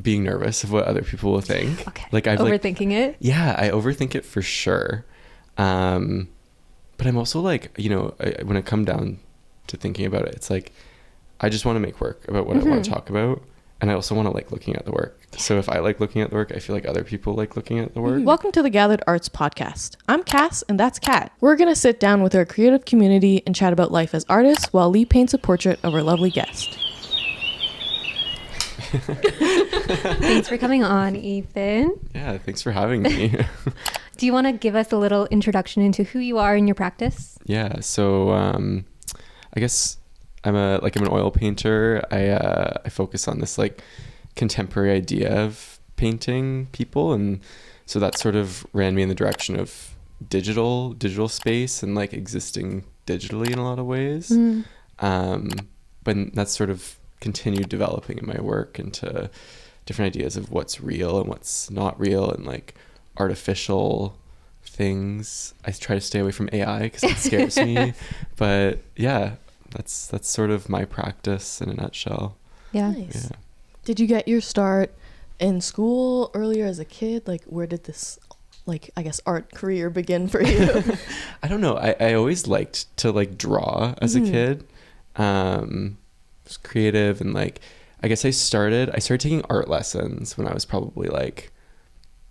being nervous of what other people will think. Okay. Like I've overthinking it. Yeah, I overthink it for sure. But I'm also like, you know, when I come down to thinking about it, it's like I just want to make work about what I want to talk about, and I also want to like looking at the work. So if I like looking at the work, I feel like other people like looking at the work. Welcome to the Gathered Arts Podcast. I'm Cass, and that's Kat. We're going to sit down with our creative community and chat about life as artists while Lee paints a portrait of our lovely guest. Thanks for coming on, Ethan. Yeah, thanks for having me. Do you want to give us a little introduction into who you are in your practice? Yeah, so I guess I'm an oil painter. I focus on this like contemporary idea of painting people, and so that sort of ran me in the direction of digital space and like existing digitally in a lot of ways. But that's sort of continued developing in my work into different ideas of what's real and what's not real, and like artificial things. I try to stay away from AI because it scares me. But yeah, that's sort of my practice in a nutshell. Yeah. Nice. Yeah. Did you get your start in school earlier as a kid? Like, where did this, like, I guess, art career begin for you? I don't know. I always liked to like draw as a kid. Was creative, and like I guess I started taking art lessons when I was probably like,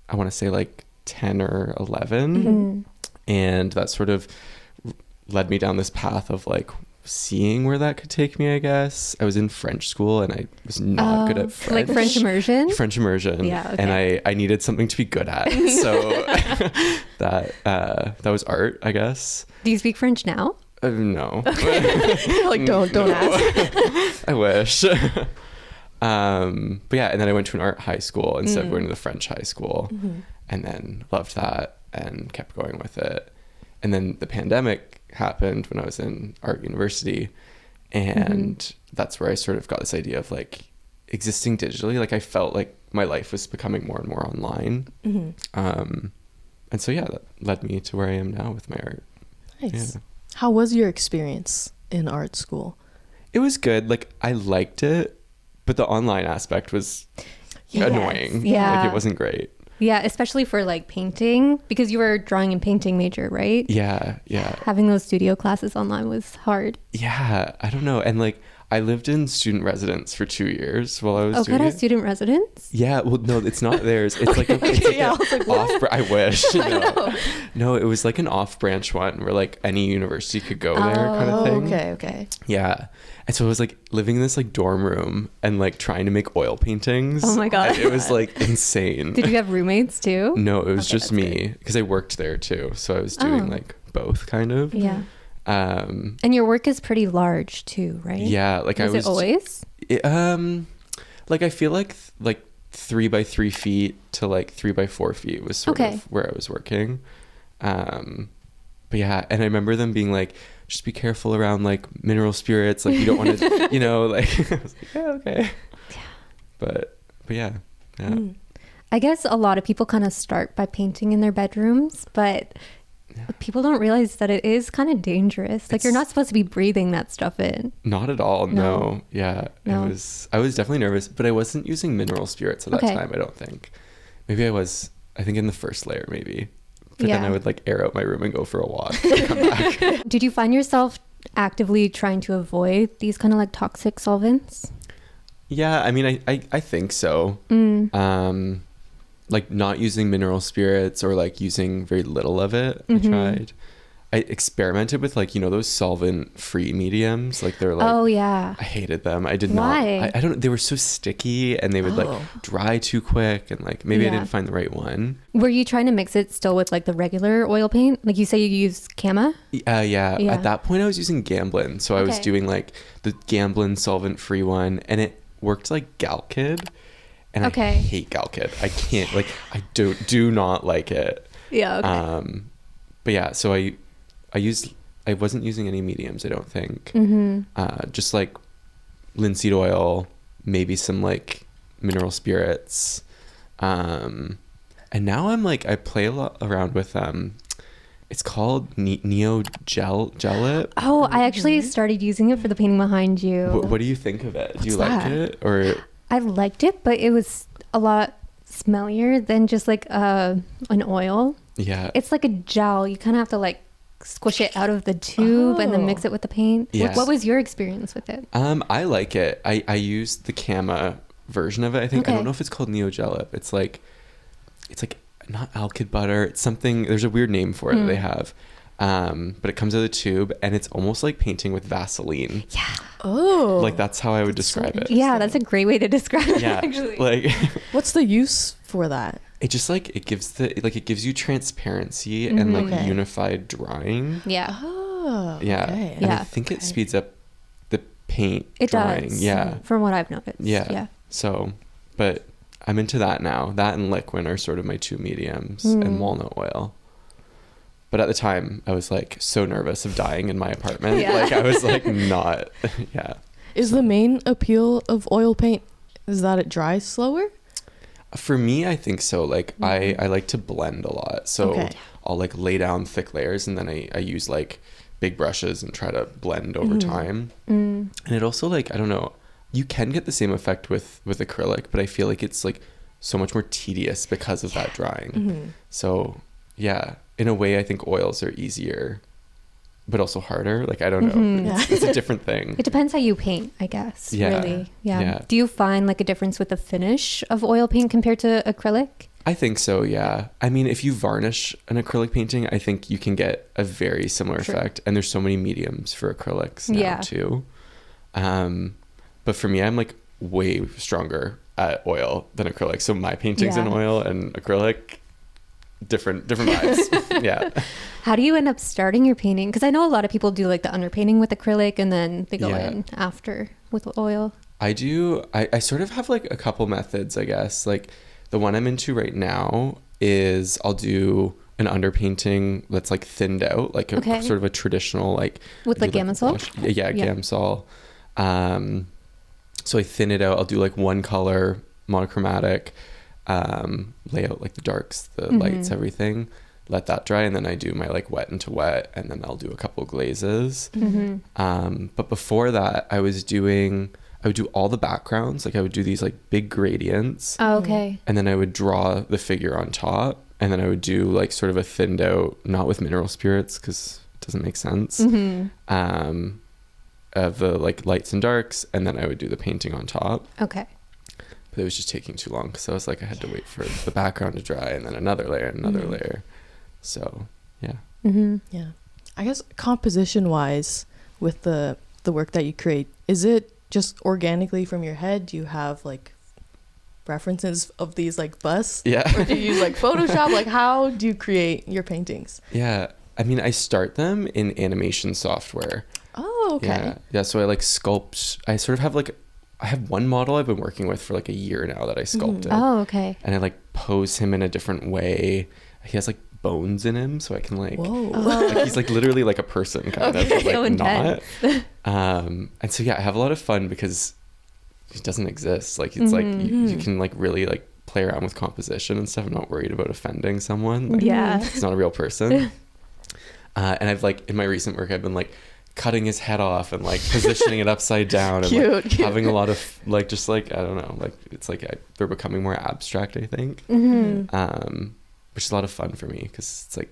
I want to say like 10 or 11. And that sort of led me down this path of like seeing where that could take me, I guess. I was in French school and I was not good at French. Like French immersion? French immersion. Yeah, okay. And I needed something to be good at. So that was art, I guess. Do you speak French now? No. Like, don't ask. I wish. But yeah, and then I went to an art high school instead of going to the French high school, and then loved that and kept going with it. And then the pandemic happened when I was in art university, and that's where I sort of got this idea of like existing digitally. Like I felt like my life was becoming more and more online. And so yeah, that led me to where I am now with my art. Nice. Yeah. How was your experience in art school? It was good. Like I liked it, but the online aspect was annoying. Yeah. Like it wasn't great. Yeah, especially for like painting, because you were a drawing and painting major, right? Yeah. Having those studio classes online was hard. Yeah, I don't know. And like I lived in student residence for 2 years while I was doing God, a it. student residence? Yeah, well, no, it's not theirs. It's like I wish. No, it was like an off-branch one where like any university could go there kind of thing. Okay. Yeah. And so I was like living in this like dorm room and like trying to make oil paintings. Oh my God. It was like insane. Did you have roommates too? No, it was just me because I worked there too. So I was doing like both kind of. Yeah. And your work is pretty large too, right? Yeah, like was it always? Like I feel like 3 by 3 feet to like 3 by 4 feet was sort of where I was working. But yeah, and I remember them being like, just be careful around like mineral spirits, like you don't want to, you know, like I was like, yeah, okay. Yeah. But yeah. I guess a lot of people kind of start by painting in their bedrooms, but people don't realize that it is kind of dangerous. Like you're not supposed to be breathing that stuff in. Not at all. No. Yeah. I was definitely nervous, but I wasn't using mineral spirits at that time, I don't think. Maybe I was, I think in the first layer maybe. But then I would like air out my room and go for a walk and come back. Did you find yourself actively trying to avoid these kind of like toxic solvents? Yeah, I mean, I think so. Like not using mineral spirits or like using very little of it. I tried. I experimented with like, you know, those solvent-free mediums. Like they're like, oh yeah, I hated them. I did Why? not. I don't. They were so sticky and they would like dry too quick, and like maybe I didn't find the right one. Were you trying to mix it still with like the regular oil paint? Like you say you use Cama? Yeah. At that point I was using Gamblin. So I was doing like the Gamblin solvent-free one, and it worked like Gal Kid. And I hate Gal Kid. I can't, like, I do not like it. Yeah, okay. But yeah, so I wasn't using any mediums, I don't think. Just like linseed oil, maybe some like mineral spirits. And now I'm like, I play a lot around with, it's called Neo Gellet. Oh, I actually started using it for the painting behind you. What do you think of it? Do you like it? Or... I liked it, but it was a lot smellier than just like an oil. Yeah. It's like a gel. You kind of have to like squish it out of the tube and then mix it with the paint. Yes. What was your experience with it? I like it. I used the Kama version of it. I think I Okay. don't know if it's called Neogelip. It's like not alkyd butter. It's something. There's a weird name for it that they have. But it comes out of the tube and it's almost like painting with Vaseline. Yeah. Oh. Like that's how I would describe it. Yeah, that's a great way to describe it, Yeah. actually. Like What's the use for that? it just like it gives you transparency and like Okay. unified drawing. Yeah. Oh. Yeah. Okay. And I Yeah. think it speeds up the paint It drawing. does. Yeah. From what I've noticed. Yeah. Yeah. So, but I'm into that now. That and liquid are sort of my two mediums, and walnut oil. But at the time, I was like so nervous of dying in my apartment. Yeah. Like I was like not. Yeah. Is the main appeal of oil paint is that it dries slower? For me, I think so. Like I like to blend a lot, so Okay. I'll like lay down thick layers, and then I use like big brushes and try to blend over time. And it also like I don't know, you can get the same effect with acrylic, but I feel like it's like so much more tedious because of that drying. So yeah, in a way, I think oils are easier, but also harder. Like I don't know, it's a different thing. It depends how you paint, I guess. Yeah. Really. Yeah. Yeah. Do you find like a difference with the finish of oil paint compared to acrylic? I think so, yeah. I mean, if you varnish an acrylic painting, I think you can get a very similar effect. And there's so many mediums for acrylics now too. But for me, I'm like way stronger at oil than acrylic. So my paintings in oil and acrylic, different vibes. Yeah. How do you end up starting your painting? Because I know a lot of people do like the underpainting with acrylic and then they go in after with oil. I do. I sort of have like a couple methods, I guess. Like the one I'm into right now is I'll do an underpainting that's like thinned out, like a sort of a traditional like with like Gamsol? Yeah, Gamsol. So I thin it out. I'll do like one color monochromatic, lay out like the darks, the lights, everything. Let that dry, and then I do my like wet into wet, and then I'll do a couple glazes. But before that, I would do all the backgrounds. Like I would do these like big gradients. Oh, okay. And then I would draw the figure on top, and then I would do like sort of a thinned out, not with mineral spirits because it doesn't make sense. Of the like lights and darks, and then I would do the painting on top. Okay. But it was just taking too long because I was like I had to wait for the background to dry, and then another layer and another layer. So yeah. Yeah. I guess composition wise, with the work that you create, is it just organically from your head? Do you have like references of these like busts? Yeah. Or do you use like Photoshop? Like how do you create your paintings? Yeah. I mean, I start them in animation software. Oh, okay. Yeah. So I like sculpt. I sort of have like, I have one model I've been working with for like a year now that I sculpted. Oh, okay. And I like pose him in a different way. He has like bones in him, so I can like, like he's like literally like a person kind of, but like So not. And so yeah, I have a lot of fun because he doesn't exist. Like it's like you can like really like play around with composition and stuff. I'm not worried about offending someone. Like, it's not a real person. And I've like in my recent work, I've been like cutting his head off and like positioning it upside down and like having a lot of like just like I don't know, like it's like they're becoming more abstract, I think. Which is a lot of fun for me because it's like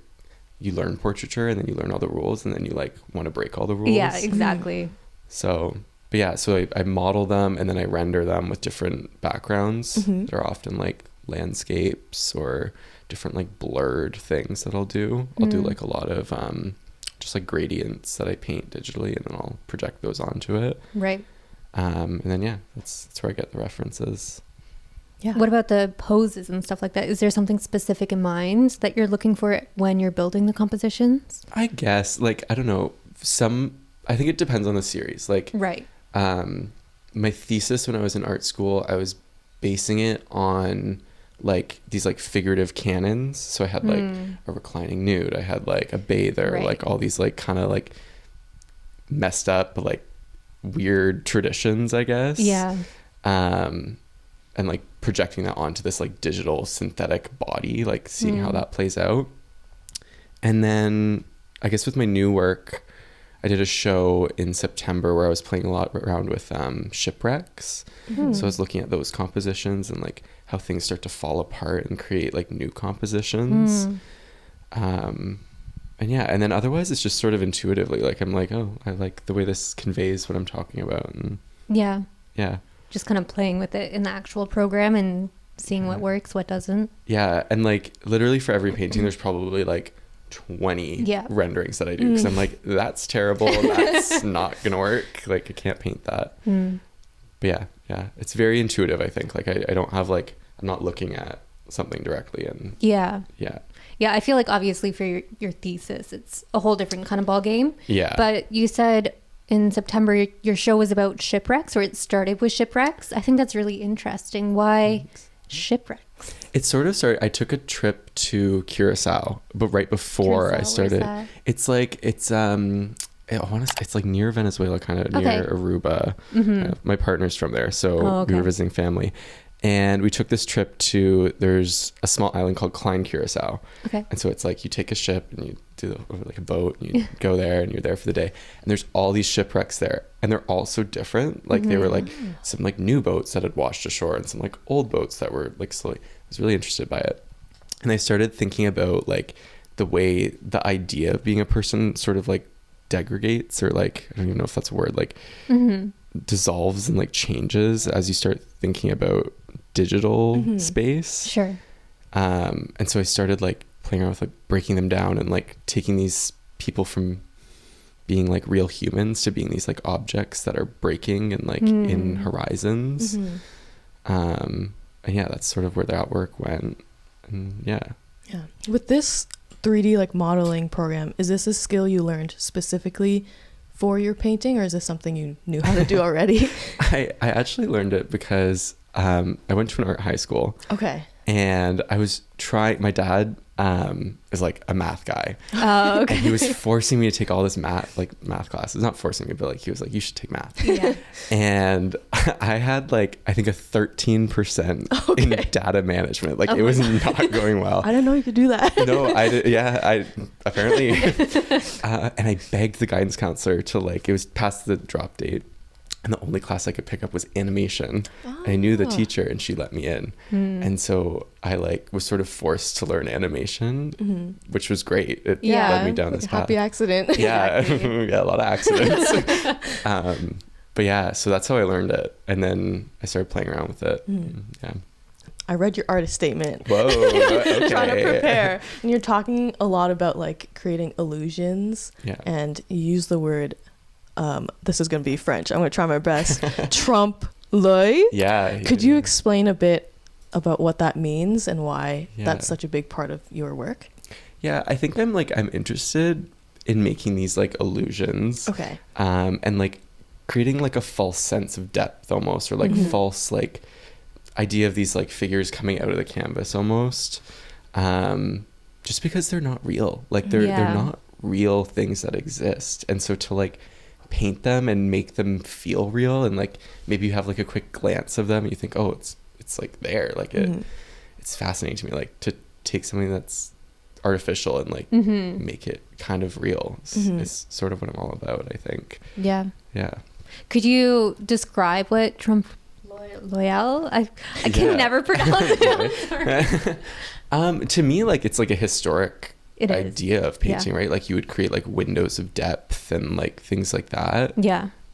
you learn portraiture and then you learn all the rules and then you like want to break all the rules. Yeah, exactly. So but yeah, so I model them and then I render them with different backgrounds. They're often like landscapes or different like blurred things that I'll do. I'll do like a lot of just like gradients that I paint digitally and then I'll project those onto it. Right. And then yeah, that's where I get the references. Yeah. What about the poses and stuff like that? Is there something specific in mind that you're looking for when you're building the compositions? I guess like I don't know, I think it depends on the series. Like Right. My thesis when I was in art school, I was basing it on like these like figurative canons. So I had like a reclining nude, I had like a bather, like all these like kind of like messed up like weird traditions, I guess. Yeah. And like projecting that onto this like digital synthetic body, like seeing how that plays out. And then I guess with my new work, I did a show in September where I was playing a lot around with shipwrecks. So I was looking at those compositions and like how things start to fall apart and create like new compositions. And yeah, and then otherwise it's just sort of intuitively, like I'm like, oh, I like the way this conveys what I'm talking about. And Yeah. yeah. Just kind of playing with it in the actual program and seeing what works, what doesn't. Yeah. And like literally for every painting, there's probably like 20 renderings that I do. Cause I'm like, that's terrible. That's not going to work. Like I can't paint that. But yeah. It's very intuitive, I think. Like I don't have like, I'm not looking at something directly. And yeah. Yeah, I feel like obviously for your thesis, it's a whole different kind of ball game. Yeah. But you said in September your show was about shipwrecks, or it started with shipwrecks. I think that's really interesting. Why shipwrecks? It sort of started, I took a trip to Curacao, but right before I started, it's like, it's like near Venezuela, kind of near Aruba. My partner's from there, so we were visiting family. And we took this trip to, there's a small island called Klein Curacao. And so it's like you take a ship and you do like a boat and you go there and you're there for the day. And there's all these shipwrecks there. And they're all so different. Like they were like some like new boats that had washed ashore and some like old boats that were like slowly, I was really interested by it. And I started thinking about like the way the idea of being a person sort of like degradates, or like, I don't even know if that's a word, like dissolves and like changes as you start thinking about digital space. Sure. And so I started like playing around with like breaking them down and like taking these people from being like real humans to being these like objects that are breaking and like in horizons. And yeah, that's sort of where the artwork went. And yeah. With this 3D like modeling program, is this a skill you learned specifically for your painting, or is this something you knew how to do already? I actually learned it because I went to an art high school. And I was trying, my dad is like a math guy. And he was forcing me to take all this math classes. Not forcing me, but like he was like, you should take math. And I had like, I think a 13% in data management. Like it was not going well. I didn't know you could do that. No, I did. Yeah, I apparently. And I begged the guidance counselor to like, it was past the drop date. And the only class I could pick up was animation. And I knew the teacher and she let me in. And so I like was sort of forced to learn animation, which was great. It led me down this path. Happy accident. Yeah. Yeah, a lot of accidents. But yeah, so that's how I learned it. And then I started playing around with it. Yeah. I read your artist statement. Whoa. Okay. Trying to prepare. And you're talking a lot about like creating illusions. And you use the word, this is going to be French, I'm going to try my best, Trompe-l'œil. Could you explain a bit about what that means and why that's such a big part of your work? Yeah, I think I'm interested in making these like illusions. And like creating like a false sense of depth almost, or like false like idea of these like figures coming out of the canvas almost. Just because they're not real. Like they're not real things that exist. And so to like paint them and make them feel real, and like maybe you have like a quick glance of them and you think, oh, it's like there, like it's fascinating to me, like to take something that's artificial and like make it kind of real is sort of what I'm all about, I think. Yeah Could you describe what Trompe-l'œil? I can never pronounce it. To me, like it's like a historic idea of painting, right? Like you would create like windows of depth and like things like that.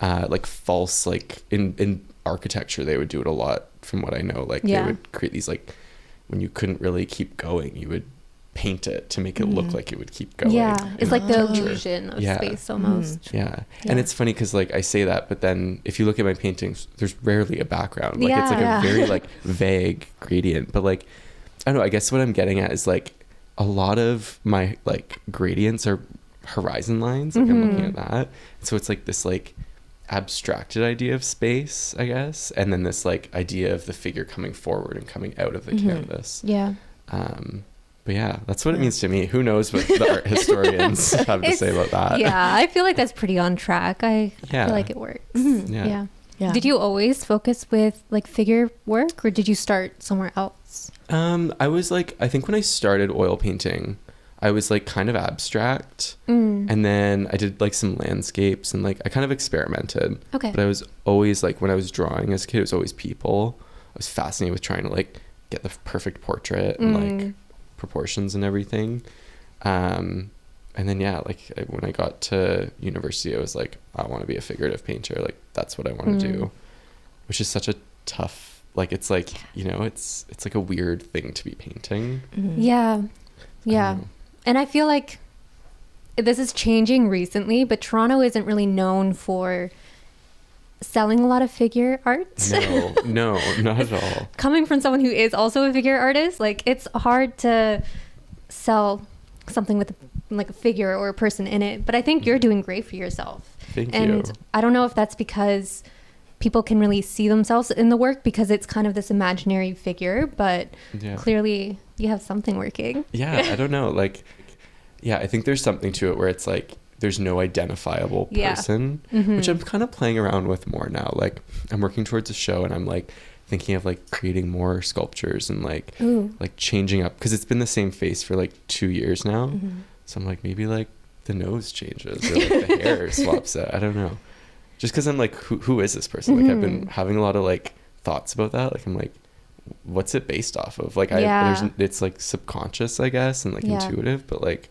Like false, like in architecture they would do it a lot from what I know. Like they would create these like, when you couldn't really keep going, you would paint it to make it look like it would keep going. It's like the illusion of space almost. And it's funny because like I say that, but then if you look at my paintings, there's rarely a background. Like it's like a very like vague gradient, but like I don't know, I guess what I'm getting at is like a lot of my like gradients are horizon lines. Like I'm looking at that. So it's like this like abstracted idea of space, I guess. And then this like idea of the figure coming forward and coming out of the canvas. But yeah, that's what it means to me. Who knows what the art historians have to say about that. I feel like that's pretty on track. I feel like it works. Did you always focus with like figure work, or did you start somewhere else? I was like, I think when I started oil painting, I was like kind of abstract, and then I did like some landscapes, and like I kind of experimented. Okay. But I was always like, when I was drawing as a kid, it was always people. I was fascinated with trying to like get the perfect portrait and like proportions and everything. And then when I got to university, I was like, I want to be a figurative painter. Like that's what I want to do, which is such a tough, like it's like, you know, it's like a weird thing to be painting. Yeah. And I feel like this is changing recently, but Toronto isn't really known for selling a lot of figure art. No, not at all. Coming from someone who is also a figure artist, like it's hard to sell something with like a figure or a person in it. But I think you're doing great for yourself. Thank you. And I don't know if that's because people can really see themselves in the work because it's kind of this imaginary figure, but clearly you have something working. Yeah, I don't know. Like, yeah, I think there's something to it where it's like there's no identifiable person, which I'm kind of playing around with more now. Like I'm working towards a show and I'm like thinking of like creating more sculptures and like changing up, because it's been the same face for like 2 years now. So I'm like, maybe like the nose changes or like the hair swaps out. I don't know. Just because I'm like, who is this person? Like I've been having a lot of like thoughts about that. Like I'm like, what's it based off of? Like it's like subconscious, I guess, and like intuitive, but like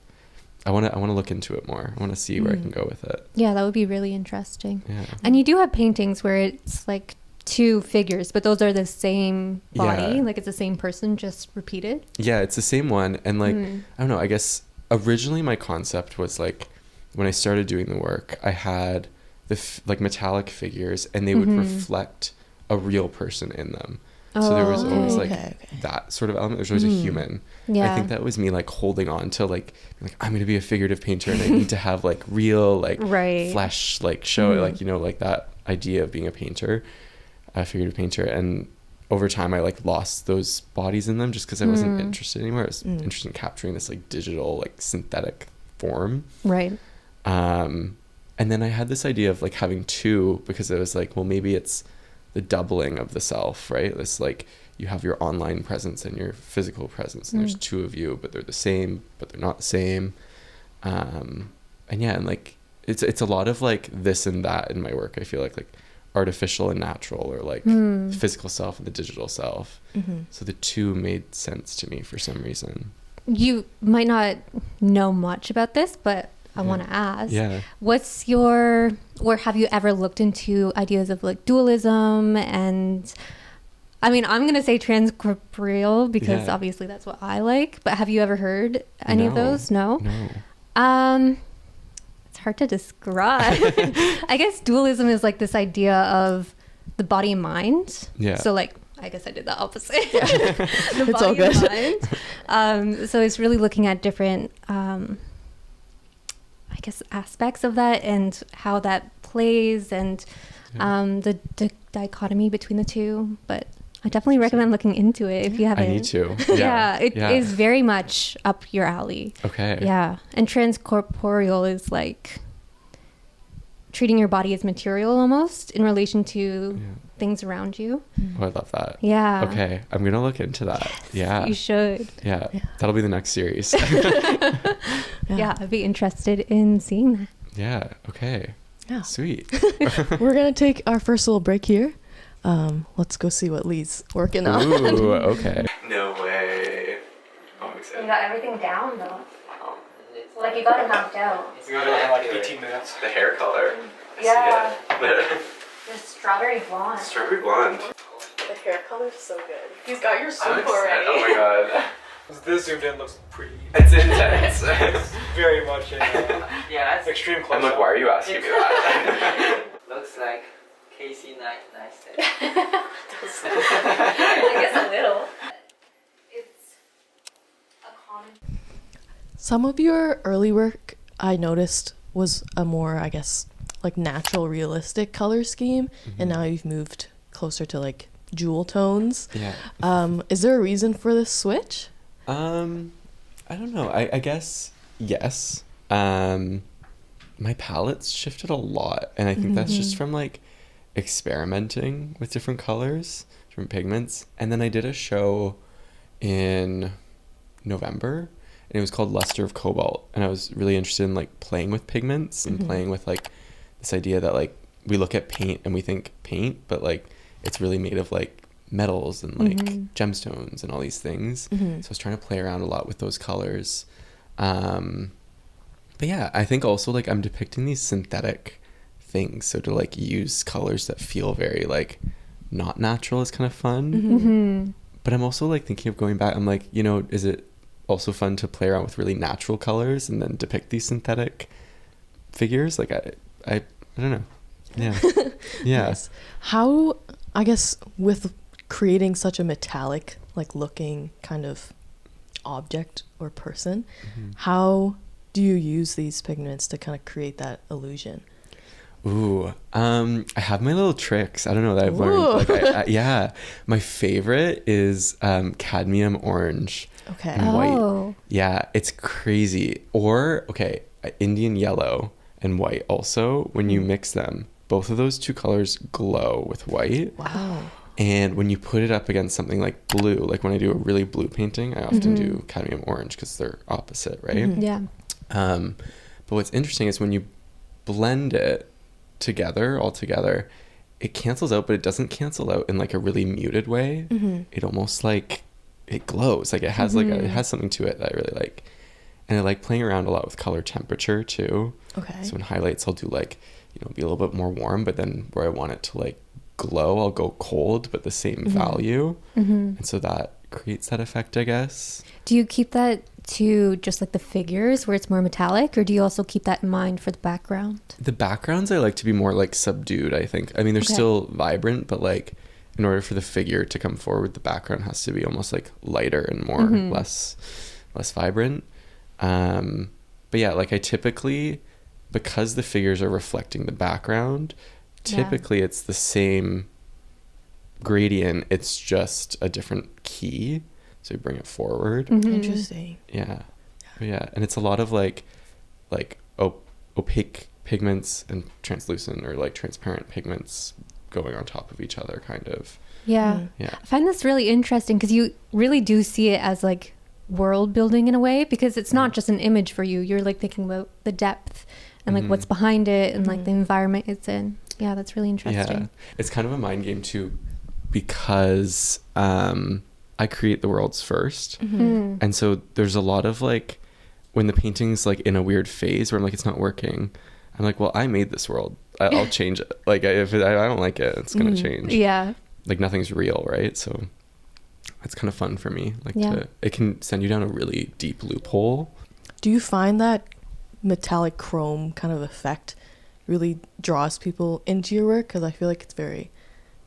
I want to look into it more. I want to see where I can go with it. Yeah, that would be really interesting. Yeah. And you do have paintings where it's like two figures, but those are the same body. Like it's the same person, just repeated. Yeah, it's the same one. And like, I don't know, I guess originally my concept was like, when I started doing the work, I had the like metallic figures and they would reflect a real person in them. So there was always like that sort of element. There's always a human. Yeah. I think that was me like holding on to like I'm going to be a figurative painter and I need to have like real like flesh like show like, you know, like that idea of being a painter, a figurative painter. And over time I like lost those bodies in them just because I wasn't interested anymore. I was interested in capturing this like digital like synthetic form. Right. And then I had this idea of like having two, because I was like, well, maybe it's the doubling of the self, right? This like you have your online presence and your physical presence, and there's two of you, but they're the same, but they're not the same. And like it's a lot of like this and that in my work. I feel like artificial and natural, or like the physical self and the digital self. So the two made sense to me for some reason. You might not know much about this, but I want to ask, what's your, or have you ever looked into ideas of like dualism? And I mean, I'm going to say transcorporeal because obviously that's what I like, but have you ever heard any of those? No. It's hard to describe. I guess dualism is like this idea of the body and mind. Yeah. So like, I guess I did the opposite. The it's all good. And mind. So it's really looking at different, I guess, aspects of that and how that plays, and the dichotomy between the two. But I definitely recommend looking into it if you haven't. I need to. It is very much up your alley. Okay. Yeah. And transcorporeal is like treating your body as material almost in relation to things around you. Oh, I love that. Yeah. Okay. I'm going to look into that. Yes, yeah. You should. Yeah. That'll be the next series. I'd be interested in seeing that. Yeah. Okay. Yeah. Sweet. We're going to take our first little break here. Let's go see what Lee's working on. Ooh, okay. No way. Oh, I'm excited. You got everything down though. Like you got it knocked out. You got it in like 18 minutes. The hair color. Yeah. The strawberry blonde. Strawberry blonde. The hair color's so good. He's got your soup already. Oh my god. This zoomed in looks pretty. It's intense. It's very much in yeah, that's extreme close. I'm like, why are you asking me that? Looks like Casey Neistat. I guess a little. It's a common. Some of your early work I noticed was a more, I guess, like natural, realistic color scheme, and now you've moved closer to like jewel tones. Yeah. Is there a reason for this switch? I don't know. I guess yes. My palettes shifted a lot, and I think that's just from like experimenting with different colors, different pigments. And then I did a show in November, and it was called Luster of Cobalt, and I was really interested in like playing with pigments and playing with like this idea that like we look at paint and we think paint, but like it's really made of like metals and like gemstones and all these things. So I was trying to play around a lot with those colors. But yeah, I think also like I'm depicting these synthetic things, so to like use colors that feel very like not natural is kind of fun. But I'm also like thinking of going back, I'm like, you know, is it also fun to play around with really natural colors and then depict these synthetic figures? Like I don't know. Yeah. Yeah. Nice. How, I guess, with creating such a metallic like looking kind of object or person, how do you use these pigments to kind of create that illusion? Ooh, I have my little tricks. I don't know that I've learned. Like, yeah, my favorite is cadmium orange and white. Yeah, it's crazy. Or Indian yellow and white. Also, when you mix them, both of those two colors glow with white. Wow. And when you put it up against something like blue, like when I do a really blue painting, I often do cadmium orange because they're opposite, right? Yeah. But what's interesting is when you blend it all together, it cancels out, but it doesn't cancel out in like a really muted way. It almost like it glows, like it has like it has something to it that I really like. And I like playing around a lot with color temperature too. So in highlights I'll do like, you know, be a little bit more warm, but then where I want it to like glow, I'll go cold but the same value. And so that creates that effect, I guess. Do you keep that to just like the figures where it's more metallic, or do you also keep that in mind for the background? The backgrounds I like to be more like subdued, I think. I mean, they're still vibrant, but like in order for the figure to come forward, the background has to be almost like lighter and more less vibrant. But yeah, like I typically, because the figures are reflecting the background, typically it's the same gradient, it's just a different key, so you bring it forward. Interesting. Yeah. And it's a lot of like opaque pigments and translucent or like transparent pigments going on top of each other, kind of. Yeah. I find this really interesting because you really do see it as like world building in a way, because it's not just an image for you, you're like thinking about the depth and like what's behind it and like the environment it's in. Yeah, that's really interesting. Yeah, it's kind of a mind game too, because I create the worlds first. And so there's a lot of like, when the painting's like in a weird phase where I'm like, it's not working, I'm like, well, I made this world, I'll change it. Like if I don't like it, it's gonna change. Yeah, like nothing's real, right? So it's kind of fun for me, like it can send you down a really deep loophole. Do you find that metallic chrome kind of effect really draws people into your work? Because I feel like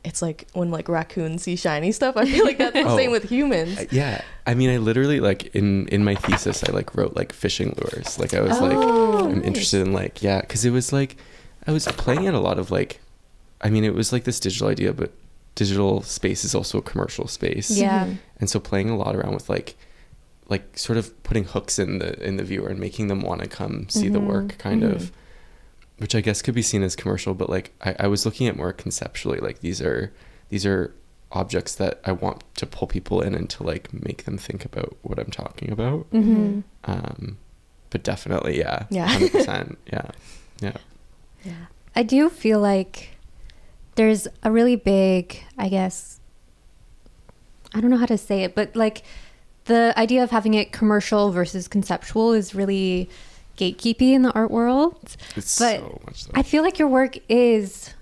it's like when like raccoons see shiny stuff, I feel like that's the same with humans. Yeah, I mean, I literally like in my thesis I like wrote like fishing lures. Like I was I'm interested in like, because it was like I was playing at a lot of like, I mean, it was like this digital idea, but digital space is also a commercial space. And so playing a lot around with like sort of putting hooks in the viewer and making them want to come see the work, kind of, which I guess could be seen as commercial, but like I was looking at more conceptually, like these are objects that I want to pull people in and to like make them think about what I'm talking about. But definitely 100%. Yeah. I do feel like there's a really big, I guess, I don't know how to say it, but like the idea of having it commercial versus conceptual is really gatekeepy in the art world. It's but so much so. I feel like your work is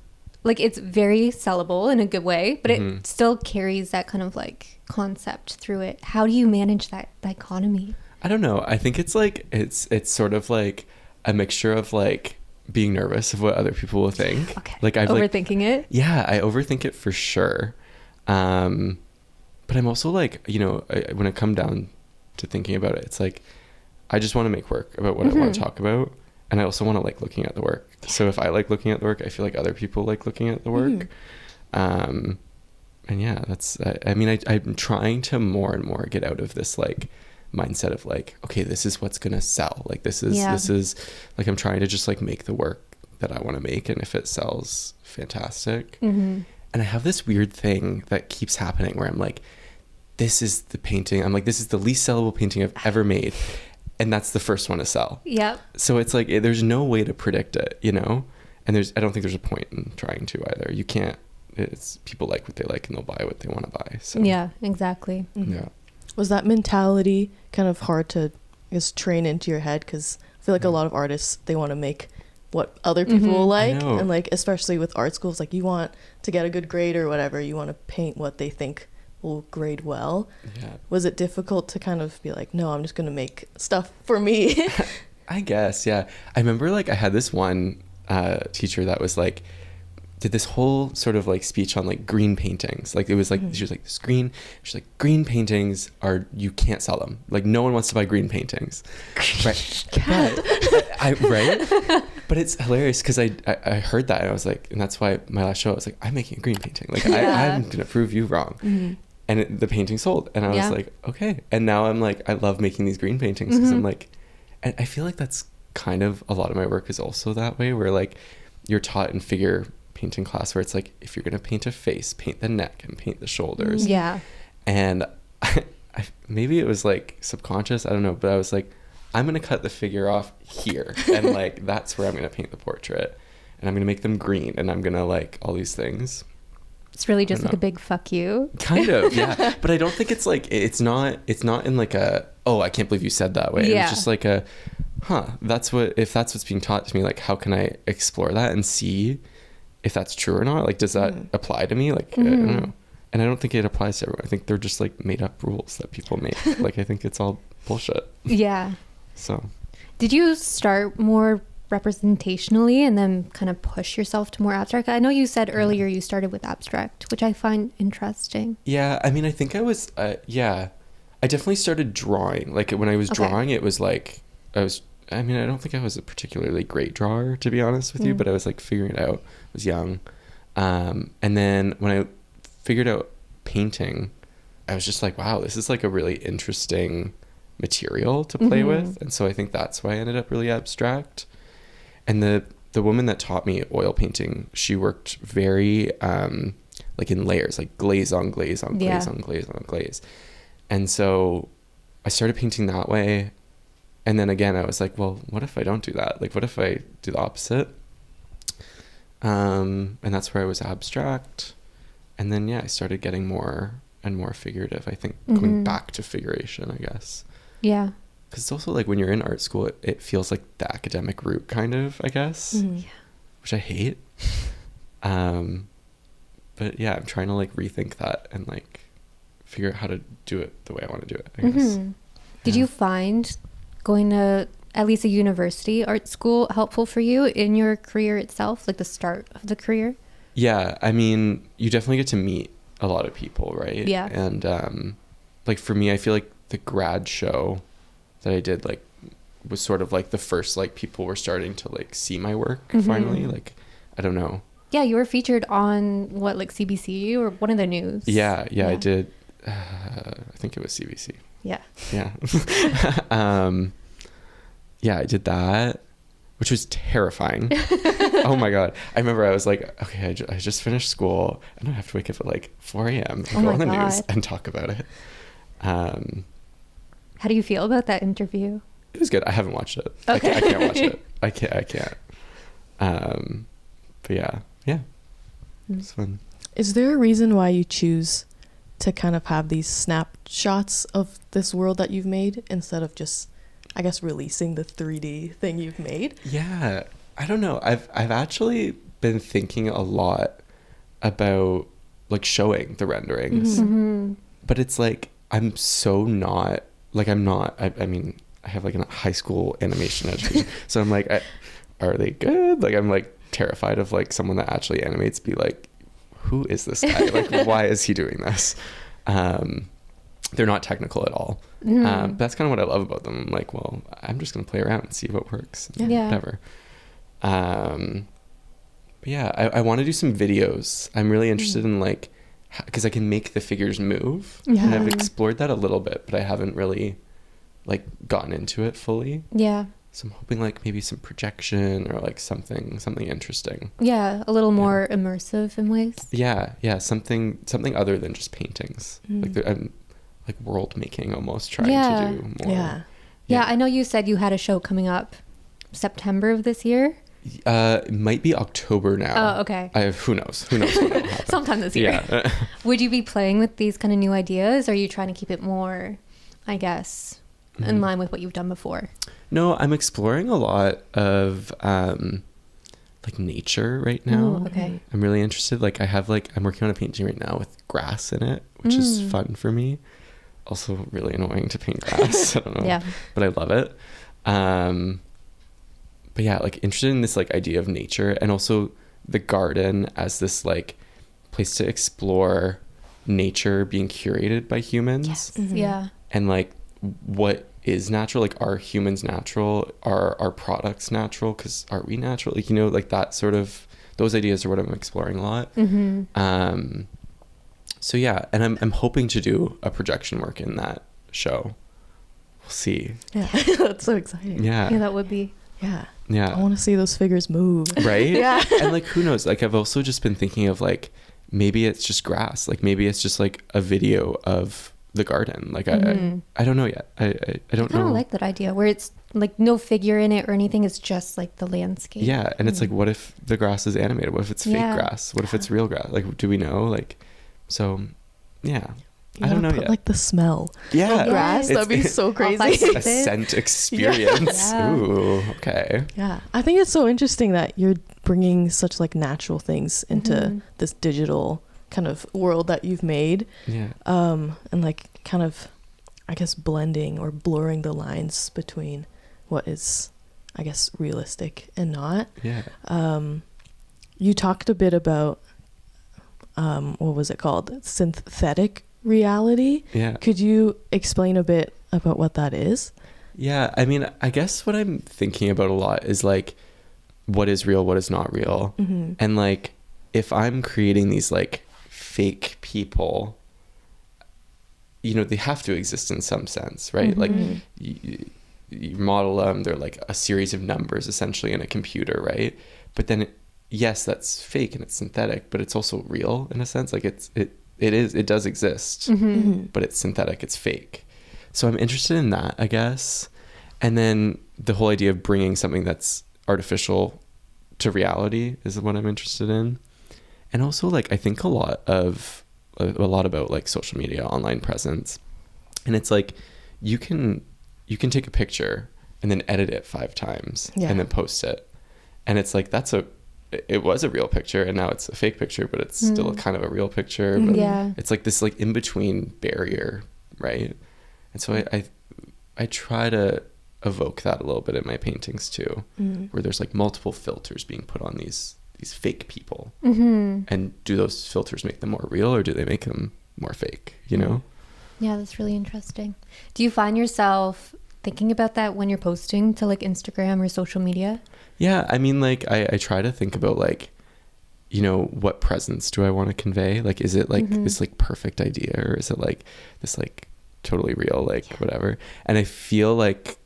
like, it's very sellable in a good way, but it still carries that kind of like concept through it. How do you manage that dichotomy? I don't know. I think it's like it's sort of like a mixture of like being nervous of what other people will think. Like I've overthinking it. Yeah, I overthink it for sure. But I'm also like, you know, when I come down to thinking about it, it's like I just want to make work about what I want to talk about, and I also want to like looking at the work. So if I like looking at the work, I feel like other people like looking at the work. And yeah, that's I mean, I'm trying to more and more get out of this like mindset of like, okay, this is what's gonna sell. Like this is like, I'm trying to just like make the work that I want to make, and if it sells, fantastic. And I have this weird thing that keeps happening where I'm like, this is the painting. I'm like, this is the least sellable painting I've ever made. And that's the first one to sell. Yep. So it's like, there's no way to predict it, you know? And I don't think there's a point in trying to either. You can't, it's people like what they like and they'll buy what they want to buy. So yeah, exactly. Mm-hmm. Yeah. Was that mentality kind of hard to just train into your head? Because I feel like a lot of artists, they want to make what other people will like. And like, especially with art schools, like you want to get a good grade or whatever, you want to paint what they think will grade well. Yeah. Was it difficult to kind of be like, no, I'm just going to make stuff for me? I guess, yeah. I remember like I had this one teacher that was like, did this whole sort of like speech on like green paintings. Like it was like, she was like, this green, she's like, green paintings are, you can't sell them. Like no one wants to buy green paintings. Right. Right. But it's hilarious because I heard that and I was like, and that's why my last show, I was like, I'm making a green painting. Like I'm going to prove you wrong. Mm-hmm. And the painting sold. And I was like, okay. And now I'm like, I love making these green paintings because I'm like, and I feel like that's kind of a lot of my work is also that way, where like you're taught in figure painting class where it's like, if you're going to paint a face, paint the neck and paint the shoulders. Yeah. And maybe it was like subconscious, I don't know, but I was like, I'm going to cut the figure off here. And like, that's where I'm going to paint the portrait. And I'm going to make them green. And I'm going to like all these things. It's really just like a big fuck you. Kind of, yeah. But I don't think it's like, it's not in like a, oh, I can't believe you said that way. Yeah. It's just like a, if that's what's being taught to me, like, how can I explore that and see if that's true or not? Like, does that apply to me? Like, I don't know. And I don't think it applies to everyone. I think they're just like made up rules that people make. Like, I think it's all bullshit. Yeah. So. Did you start more representationally and then kind of push yourself to more abstract? I know you said earlier you started with abstract, which I find interesting. Yeah. I mean, I think I was, I definitely started drawing. Like when I was drawing, it was like, I don't think I was a particularly great drawer, to be honest with you, but I was like figuring it out. I was young. And then when I figured out painting, I was just like, wow, this is like a really interesting material to play with. And so I think that's why I ended up really abstract. And the woman that taught me oil painting, she worked very like in layers, like glaze on glaze on glaze on glaze on glaze. And so I started painting that way. And then again, I was like, well, what if I don't do that? Like, what if I do the opposite? And that's where I was abstract. And then, I started getting more and more figurative, I think, going back to figuration, I guess. Yeah. Because it's also like when you're in art school, it feels like the academic route kind of, I guess, which I hate. But yeah, I'm trying to like rethink that and like figure out how to do it the way I want to do it, I guess. Did you find going to at least a university art school helpful for you in your career itself, like the start of the career? Yeah, I mean, you definitely get to meet a lot of people, right? Yeah. And like for me, I feel like the grad show that I did like was sort of like the first like people were starting to like see my work finally. Like, I don't know. Yeah, you were featured on what, like CBC or one of the news? Yeah, I did. I think it was CBC. Yeah. Yeah. Yeah, I did that, which was terrifying. Oh my God. I remember I was like, okay, I just finished school and I have to wake up at like 4 a.m. and go on the news and talk about it. How do you feel about that interview? It was good. I haven't watched it. Okay. I can't watch it. I can't. But yeah, it's fun. Is there a reason why you choose to kind of have these snapshots of this world that you've made instead of just, I guess, releasing the 3D thing you've made? Yeah, I don't know. I've actually been thinking a lot about like showing the renderings, but it's like I'm so not like I'm not. I mean, I have like a high school animation education, so I'm like, are they good? Like I'm like terrified of like someone that actually animates be like, who is this guy? Like, why is he doing this? They're not technical at all. But that's kind of what I love about them. I'm like, well, I'm just gonna play around and see what works. Yeah. Whatever. But yeah, I want to do some videos. I'm really interested in like, because I can make the figures move. Yeah. And I've explored that a little bit, but I haven't really like gotten into it fully. Yeah. So I'm hoping like maybe some projection or like something interesting. Yeah, a little more immersive in ways. Yeah, something other than just paintings. Like like world making, almost trying to do more. Yeah, I know you said you had a show coming up September of this year. It might be October now. Oh, okay. Who knows when it'll happen. Sometime this year. Yeah. Would you be playing with these kind of new ideas, or are you trying to keep it more, I guess, in line with what you've done before? No, I'm exploring a lot of like nature right now. Ooh, okay. I'm really interested. Like I'm working on a painting right now with grass in it, which is fun for me. Also really annoying to paint grass. I don't know. But I love it. But yeah, like interested in this like idea of nature, and also the garden as this like place to explore nature being curated by humans. Yes. Yeah. And like what is natural, like are humans natural, are our products natural, because are we natural, like, you know, like that sort of, those ideas are what I'm exploring a lot. So yeah, and I'm hoping to do a projection work in that show. We'll see. Yeah. That's so exciting. Yeah, that would be. Yeah, I want to see those figures move. Right. Yeah. And like, who knows, like I've also just been thinking of like, maybe it's just grass, like maybe it's just like a video of the garden, like I don't know yet. I don't know. I kind of like that idea where it's like no figure in it or anything, it's just like the landscape. Yeah. And it's like, what if the grass is animated? What if it's fake grass? What if it's real grass? Like, do we know? Like, so yeah, I don't know yet. Like the smell of grass. That'd be so crazy. A scent experience. Ooh, okay. Yeah, I think it's so interesting that you're bringing such like natural things into this digital kind of world that you've made. Yeah. And like kind of, I guess, blending or blurring the lines between what is, I guess, realistic and not. Yeah. You talked a bit about what was it called? Synthetic reality. Yeah. Could you explain a bit about what that is? Yeah. I mean, I guess what I'm thinking about a lot is like, what is real, what is not real. And like, if I'm creating these like fake people, you know, they have to exist in some sense, right? Like you model them, they're like a series of numbers essentially in a computer, right? But then yes, that's fake and it's synthetic, but it's also real in a sense. Like it does exist, but it's synthetic, it's fake. So I'm interested in that, I guess. And then the whole idea of bringing something that's artificial to reality is what I'm interested in. And also, like, I think a lot about like social media, online presence. And it's like, you can take a picture and then edit it 5 times and then post it. And it's like, it was a real picture and now it's a fake picture, but it's still kind of a real picture. But it's like this like in between barrier, right? And so I try to evoke that a little bit in my paintings too, where there's like multiple filters being put on these fake people. And do those filters make them more real or do they make them more fake, you know? Yeah, that's really interesting. Do you find yourself thinking about that when you're posting to like Instagram or social media? Yeah, I mean, like I try to think about like, you know, what presence do I want to convey? Like, is it like this like perfect idea, or is it like this like totally real, like whatever? And I feel like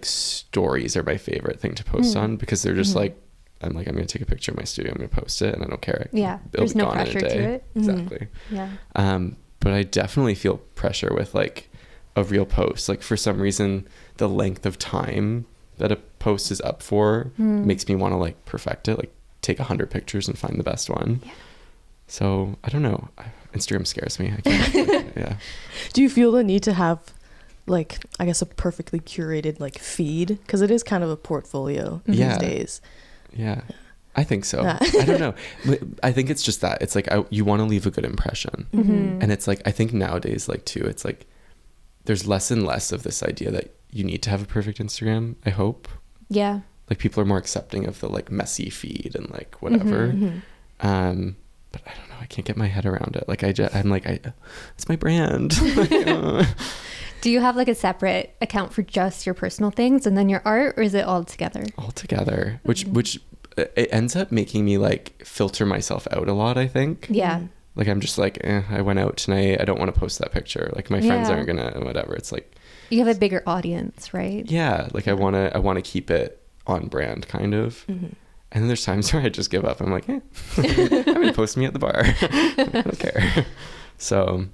stories are my favorite thing to post on, because they're just like, I'm going to take a picture of my studio, I'm going to post it, and I don't care. Yeah, there's no pressure to it. Exactly. Yeah. But I definitely feel pressure with like a real post. Like for some reason, the length of time that a post is up for makes me want to like perfect it, like take 100 pictures and find the best one. Yeah. So I don't know. Instagram scares me. I can't. Yeah. Do you feel the need to have like, I guess, a perfectly curated like feed? Because it is kind of a portfolio these days. Yeah. I think so. I don't know. I think it's just that it's like, you want to leave a good impression. And it's like, I think nowadays, like too, it's like, there's less and less of this idea that you need to have a perfect Instagram, I hope. Yeah. Like people are more accepting of the like messy feed and like whatever. But I don't know. I can't get my head around it. Like I'm like, it's my brand. Do you have like a separate account for just your personal things and then your art, or is it all together? All together, which it ends up making me like filter myself out a lot, I think. Yeah. Like I'm just like, I went out tonight, I don't want to post that picture. Like my friends aren't gonna, whatever. It's like, you have a bigger audience, right? Yeah. Like I want to keep it on brand kind of. And then there's times where I just give up. I'm like, I'm gonna post me at the bar. I don't care. So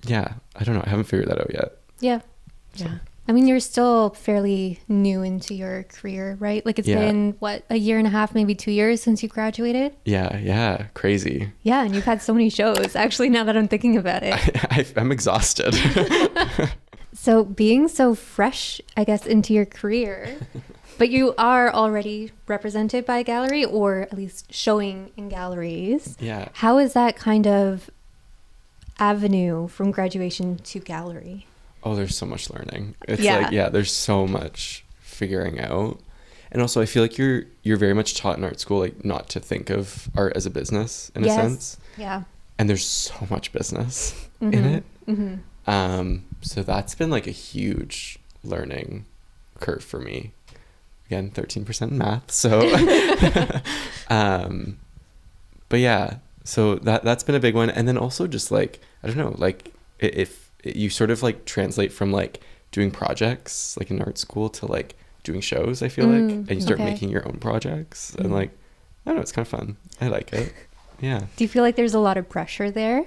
yeah, I don't know. I haven't figured that out yet. Yeah. So. Yeah. I mean, you're still fairly new into your career, right? Like it's been what, a year and a half, maybe 2 years since you graduated? Yeah, crazy. Yeah, and you've had so many shows, actually, now that I'm thinking about it. I'm exhausted. So being so fresh, I guess, into your career, but you are already represented by a gallery, or at least showing in galleries. Yeah. How is that kind of avenue from graduation to gallery? Oh, there's so much learning. It's there's so much figuring out. And also I feel like you're very much taught in art school, like, not to think of art as a business in a sense. Yeah. And there's so much business in it. Mm-hmm. So that's been like a huge learning curve for me. Again, 13% in math. So, but yeah, so that's been a big one. And then also just like, I don't know, like if you sort of like translate from like doing projects like in art school to like doing shows, I feel like, and you start making your own projects and like, I don't know, it's kind of fun. I like it. Yeah. Do you feel like there's a lot of pressure there?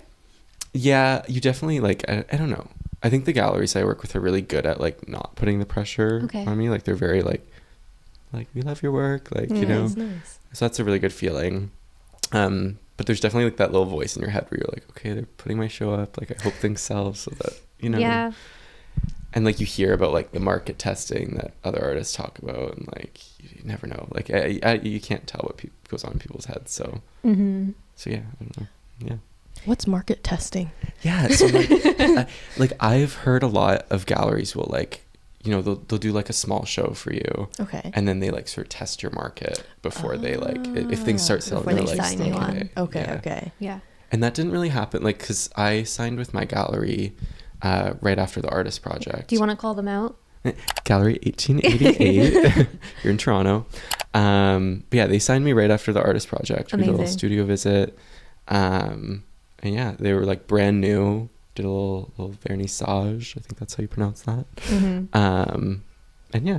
Yeah, you definitely like, I don't know. I think the galleries I work with are really good at like not putting the pressure on me. Like they're very like we love your work, like, you know. Nice. So that's a really good feeling. But there's definitely like that little voice in your head where you're like, okay, they're putting my show up. Like I hope things sell so that, you know. Yeah. And like you hear about like the market testing that other artists talk about, and like you never know. Like you can't tell what goes on in people's heads. So so yeah, I don't know. Yeah. What's market testing? Yeah. So like I've heard a lot of galleries will like, you know, they'll do like a small show for you. Okay. And then they like sort of test your market before they like, if things start selling, they're like, sign you on. Okay. Yeah. And that didn't really happen, like, because I signed with my gallery right after the artist project. Do you want to call them out? Gallery 1888 here in Toronto. But yeah, they signed me right after the artist project. We did a little studio visit. And yeah, they were like brand new. Did a little vernissage. I think that's how you pronounce that. And yeah,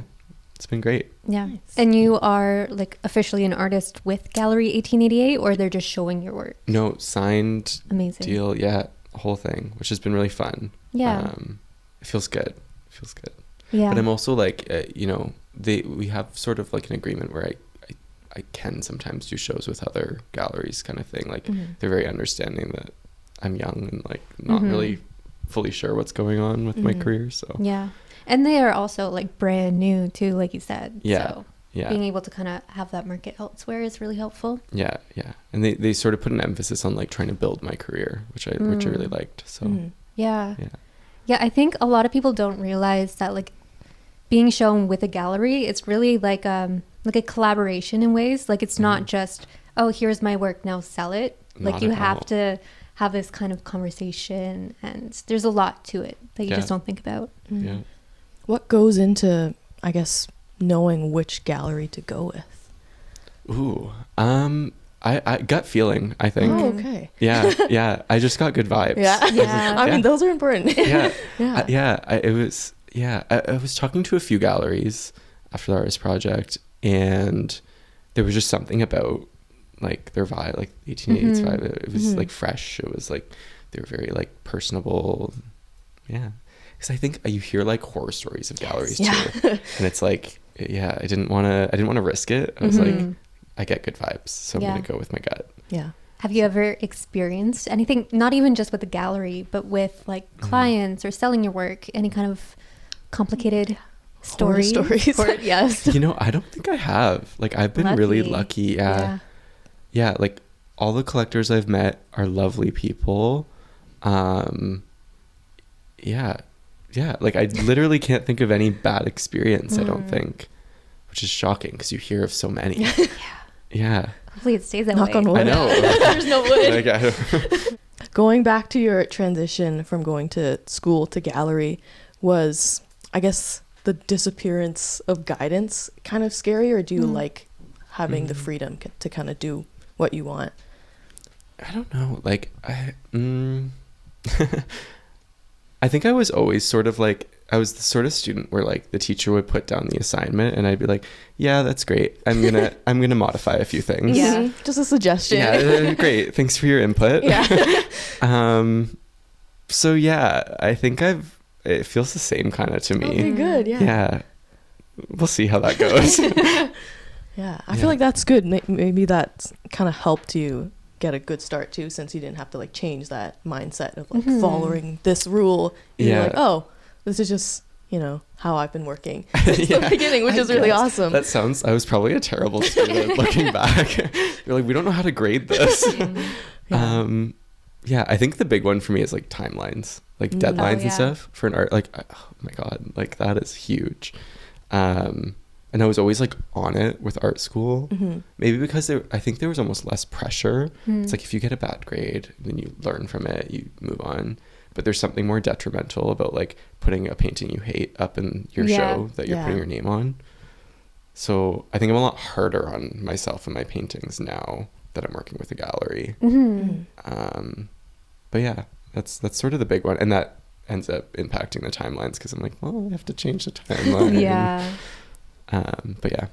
it's been great. Yeah. Nice. And you are like officially an artist with Gallery 1888, or they're just showing your work? No, signed. Amazing. Deal. Yeah, whole thing, which has been really fun. Yeah. It feels good. Yeah. But I'm also like, you know, we have sort of like an agreement where I can sometimes do shows with other galleries, kind of thing. Like they're very understanding that I'm young and like not really fully sure what's going on with my career. So yeah. And they are also like brand new too, like you said. Yeah. So being able to kind of have that market elsewhere is really helpful. Yeah. And they sort of put an emphasis on like trying to build my career, which I really liked. So Yeah, I think a lot of people don't realize that like being shown with a gallery, it's really like a collaboration in ways. Like it's not just, oh, here's my work, now sell it. Like you have to have this kind of conversation, and there's a lot to it that you just don't think about. Yeah. What goes into, I guess, knowing which gallery to go with? Ooh, I gut feeling, I think. Oh, okay. Yeah. I just got good vibes. Yeah. I mean, those are important. Yeah. I was talking to a few galleries after the artist project, and there was just something about like their vibe, like 1885. It was like fresh. It was like they were very like personable. Yeah. Because I think you hear like horror stories of galleries too, and it's like, I didn't want to risk it. I was like, I get good vibes, so I'm gonna go with my gut. Yeah. Have you ever experienced anything, not even just with the gallery, but with like clients or selling your work, any kind of complicated stories? Yes. You know, I don't think I have. Like I've been really lucky. Yeah, like all the collectors I've met are lovely people. Yeah, like I literally can't think of any bad experience, I don't think, which is shocking because you hear of so many. Yeah. Hopefully it stays that Knock way. on wood. I know. There's no wood. Like, Going back to your transition from going to school to gallery, was, I guess, the disappearance of guidance kind of scary, or do you like having the freedom to kind of do what you want? I don't know. Like, I think I was always sort of like, I was the sort of student where like the teacher would put down the assignment and I'd be like, yeah, that's great. I'm gonna modify a few things. Yeah. Just a suggestion. Yeah, great. Thanks for your input. Yeah. So yeah, I think it feels the same kind of to me. Okay, good. Yeah. Yeah. We'll see how that goes. Yeah, I feel like that's good. Maybe that kind of helped you get a good start too, since you didn't have to like change that mindset of like following this rule. You're like, oh, this is just, you know, how I've been working since the beginning, which is really awesome. That sounds, I was probably a terrible student looking back. You're like, we don't know how to grade this. Yeah, I think the big one for me is like timelines, like deadlines and stuff for an art. Like, oh my God, like that is huge. And I was always like on it with art school, maybe because I think there was almost less pressure. It's like if you get a bad grade, then you learn from it, you move on. But there's something more detrimental about like putting a painting you hate up in your show that you're putting your name on. So I think I'm a lot harder on myself and my paintings now that I'm working with a gallery. But yeah, that's sort of the big one. And that ends up impacting the timelines because I'm like, well, I have to change the timeline. But yeah.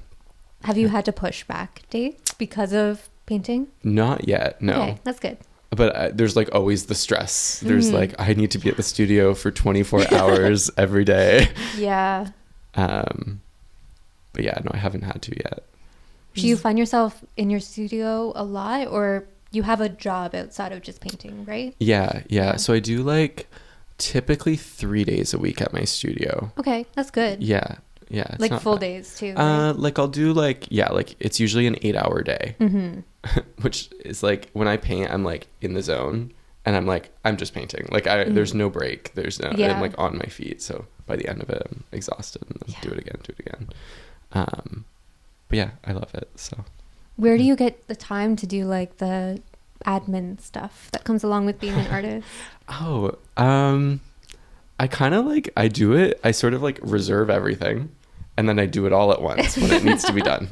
Have you had to push back dates because of painting? Not yet, no. Okay, that's good. But there's like always the stress. There's like, I need to be at the studio for 24 hours every day. Yeah. But yeah, no, I haven't had to yet. Do you find yourself in your studio a lot, or you have a job outside of just painting, right? Yeah. So I do like typically 3 days a week at my studio. Okay, that's good. Yeah. Like full days too, right? Like I'll do like it's usually an 8-hour day, which is like when I paint, I'm like in the zone and I'm like, I'm just painting. Like there's no break. There's no, I'm like on my feet. So by the end of it, I'm exhausted and then do it again. But yeah, I love it. So where do you get the time to do like the admin stuff that comes along with being an artist? I kind of like, I do it, I sort of like reserve everything and then I do it all at once when it needs to be done.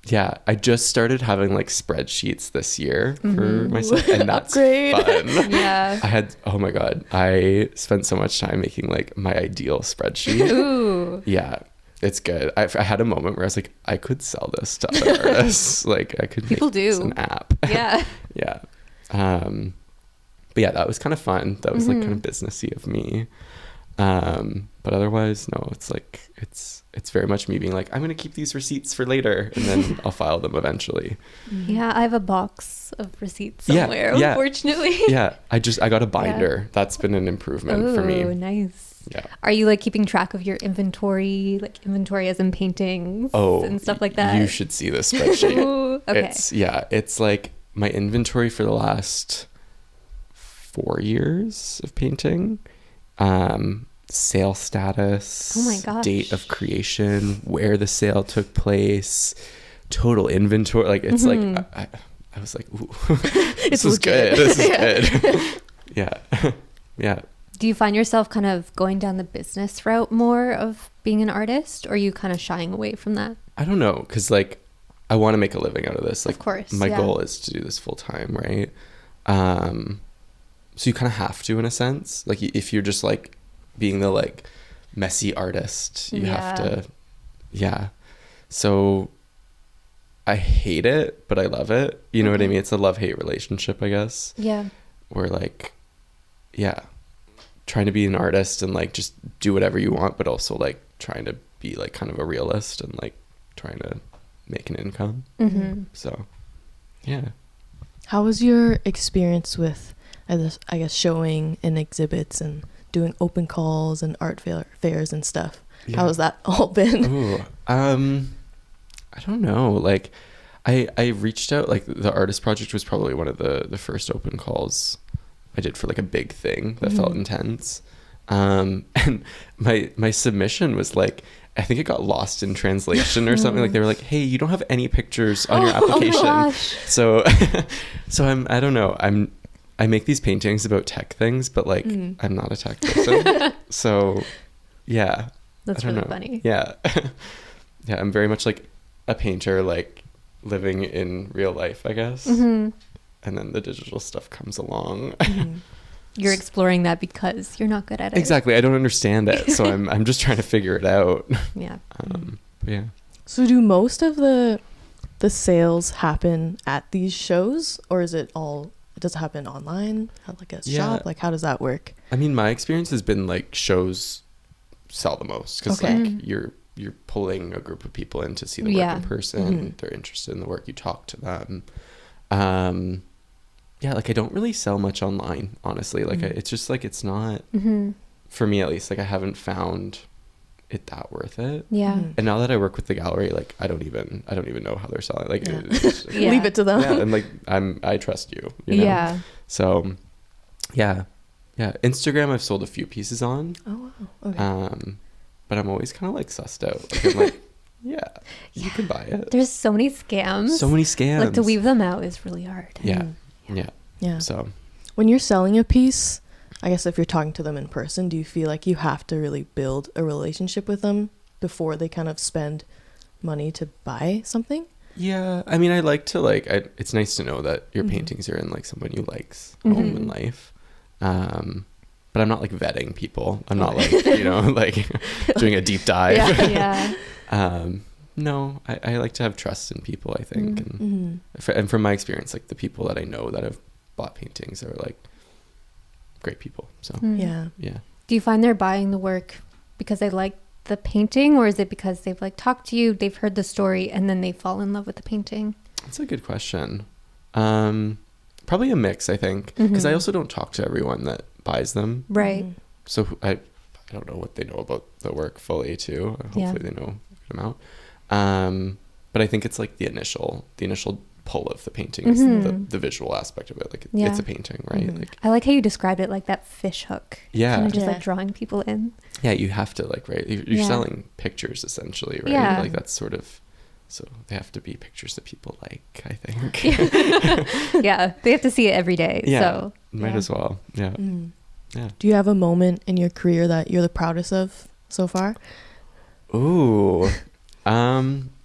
Yeah, I just started having like spreadsheets this year for myself and that's fun. Yeah. Oh my God, I spent so much time making like my ideal spreadsheet. Ooh. Yeah, it's good. I had a moment where I was like, I could sell this to other artists. Like I could People make do. this an app. Yeah. Yeah. But yeah, that was kind of fun. That was like kind of businessy of me. But otherwise, no, it's like, it's very much me being like, I'm going to keep these receipts for later and then I'll file them eventually. Yeah. I have a box of receipts somewhere, unfortunately. Yeah. I got a binder. That's been an improvement for me. Oh, nice. Yeah. Are you like keeping track of your inventory, like inventory as in paintings and stuff like that? You should see this spreadsheet. Ooh, okay. It's like my inventory for the last 4 years of painting, sale status, oh my gosh, date of creation, where the sale took place, total inventory. Like it's like I was like, ooh, this is good. This is good. Yeah. Do you find yourself kind of going down the business route more of being an artist, or are you kind of shying away from that? I don't know, because like I want to make a living out of this. Like, of course, my goal is to do this full time, right? So you kind of have to, in a sense. Like if you're just like being the like messy artist, you have to. Yeah. So I hate it, but I love it. You know what I mean? It's a love-hate relationship, I guess. Yeah. Where like, trying to be an artist and like just do whatever you want, but also like trying to be like kind of a realist and like trying to make an income. So, yeah. How was your experience with, I guess, showing in exhibits and doing open calls and art fairs and stuff? Yeah. How has that all been? Ooh, I don't know. Like, I reached out, like the artist project was probably one of the first open calls I did for like a big thing that felt intense. And my submission was like, I think it got lost in translation or something. Like they were like, hey, you don't have any pictures on your application. Oh my gosh. So I don't know. I make these paintings about tech things, but like I'm not a tech person. So yeah. That's really funny. Yeah. Yeah. I'm very much like a painter, like living in real life, I guess. And then the digital stuff comes along. You're exploring that because you're not good at it. Exactly. I don't understand it. So I'm just trying to figure it out. Yeah. Yeah. So do most of the sales happen at these shows, or is it all does it happen online? Like a shop? Like how does that work? I mean, my experience has been like shows sell the most because like you're pulling a group of people in to see the work in person. They're interested in the work, you talk to them. Like I don't really sell much online, honestly. Like it's just like it's not for me, at least. Like I haven't found it that worth it. And now that I work with the gallery, like I don't even know how they're selling. Like leave it to them. And like I trust you, you know? So yeah, Instagram I've sold a few pieces on. Oh wow. Okay. But I'm always kind of like sussed out. Like I'm like you can buy it. There's so many scams. Like to weave them out is really hard. Yeah. So when you're selling a piece, I guess if you're talking to them in person, do you feel like you have to really build a relationship with them before they kind of spend money to buy something? Yeah. I mean, I like to it's nice to know that your paintings are in like someone you like's home in life. But I'm not like vetting people. I'm not like, you know, like doing a deep dive. No, I like to have trust in people, I think. And from my experience, like the people that I know that have bought paintings are like great people. So yeah. Do you find they're buying the work because they like the painting, or is it because they've like talked to you, they've heard the story, and then they fall in love with the painting? That's a good question. Probably a mix, I think, because I also don't talk to everyone that buys them. Right. So I don't know what they know about the work fully too. Hopefully they know a good amount. But I think it's like the initial pull of the painting is the visual aspect of it. Like it's a painting, right? Like I like how you described it, like that fish hook. Yeah. Kind of just like drawing people in. Yeah, you have to like, right? You're selling pictures essentially, right? Yeah. Like that's sort of, so they have to be pictures that people like, I think. Yeah, they have to see it every day. Yeah, so might as well. Yeah. Yeah. Do you have a moment in your career that you're the proudest of so far? Ooh.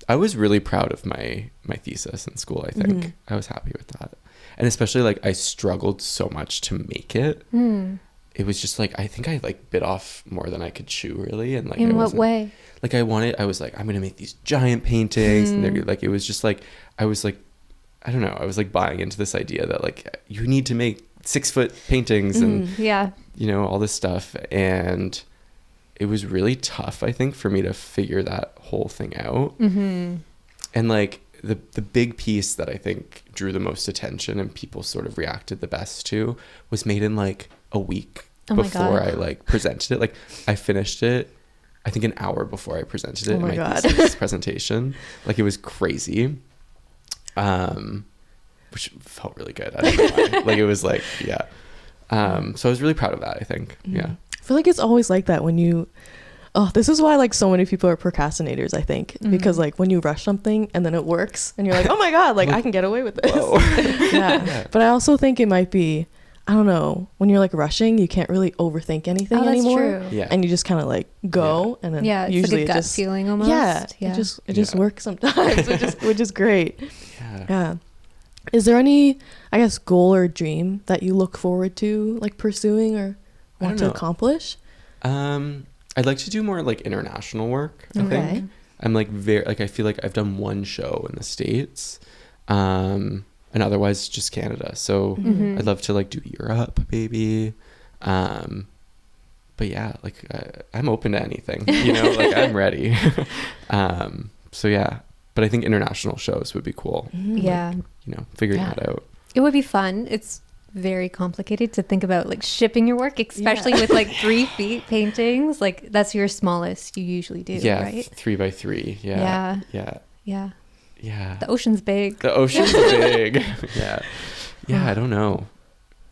I was really proud of my thesis in school, I think. I was happy with that. And especially like I struggled so much to make it. It was just like, I think I like bit off more than I could chew, really. And like, in what way? Like I was like, I'm going to make these giant paintings. And they're like, it was just like, I was like, I don't know. I was like buying into this idea that like, you need to make 6-foot paintings and, you know, all this stuff. And it was really tough, I think, for me to figure that whole thing out. And like the big piece that I think drew the most attention and people sort of reacted the best to was made in like a week before I like presented it. Like I finished it, I think an hour before I presented it in my thesis presentation. Like it was crazy, which felt really good. I don't know why. Like it was like, so I was really proud of that, I think. I feel like it's always like that when you this is why like so many people are procrastinators, I think, because like when you rush something and then it works and you're like, oh my god, like I can get away with this. But I also think it might be, I don't know, when you're like rushing, you can't really overthing anything anymore. True. And you just kind of like go and then usually it's like a gut just feeling almost. It just works sometimes, which is great. Is there any, I guess, goal or dream that you look forward to like pursuing or want to accomplish? I'd like to do more like international work. I think I'm like I feel like I've done one show in the States, and otherwise just Canada. So I'd love to like do Europe, maybe. But yeah, like I'm open to anything, you know, like I'm ready. So yeah, but I think international shows would be cool. Yeah. Like, you know, figuring that out. It would be fun. It's very complicated to think about like shipping your work, especially with like 3 feet paintings. Like that's your smallest you usually do, right? 3x3. Yeah. The ocean's big. Big. I don't know,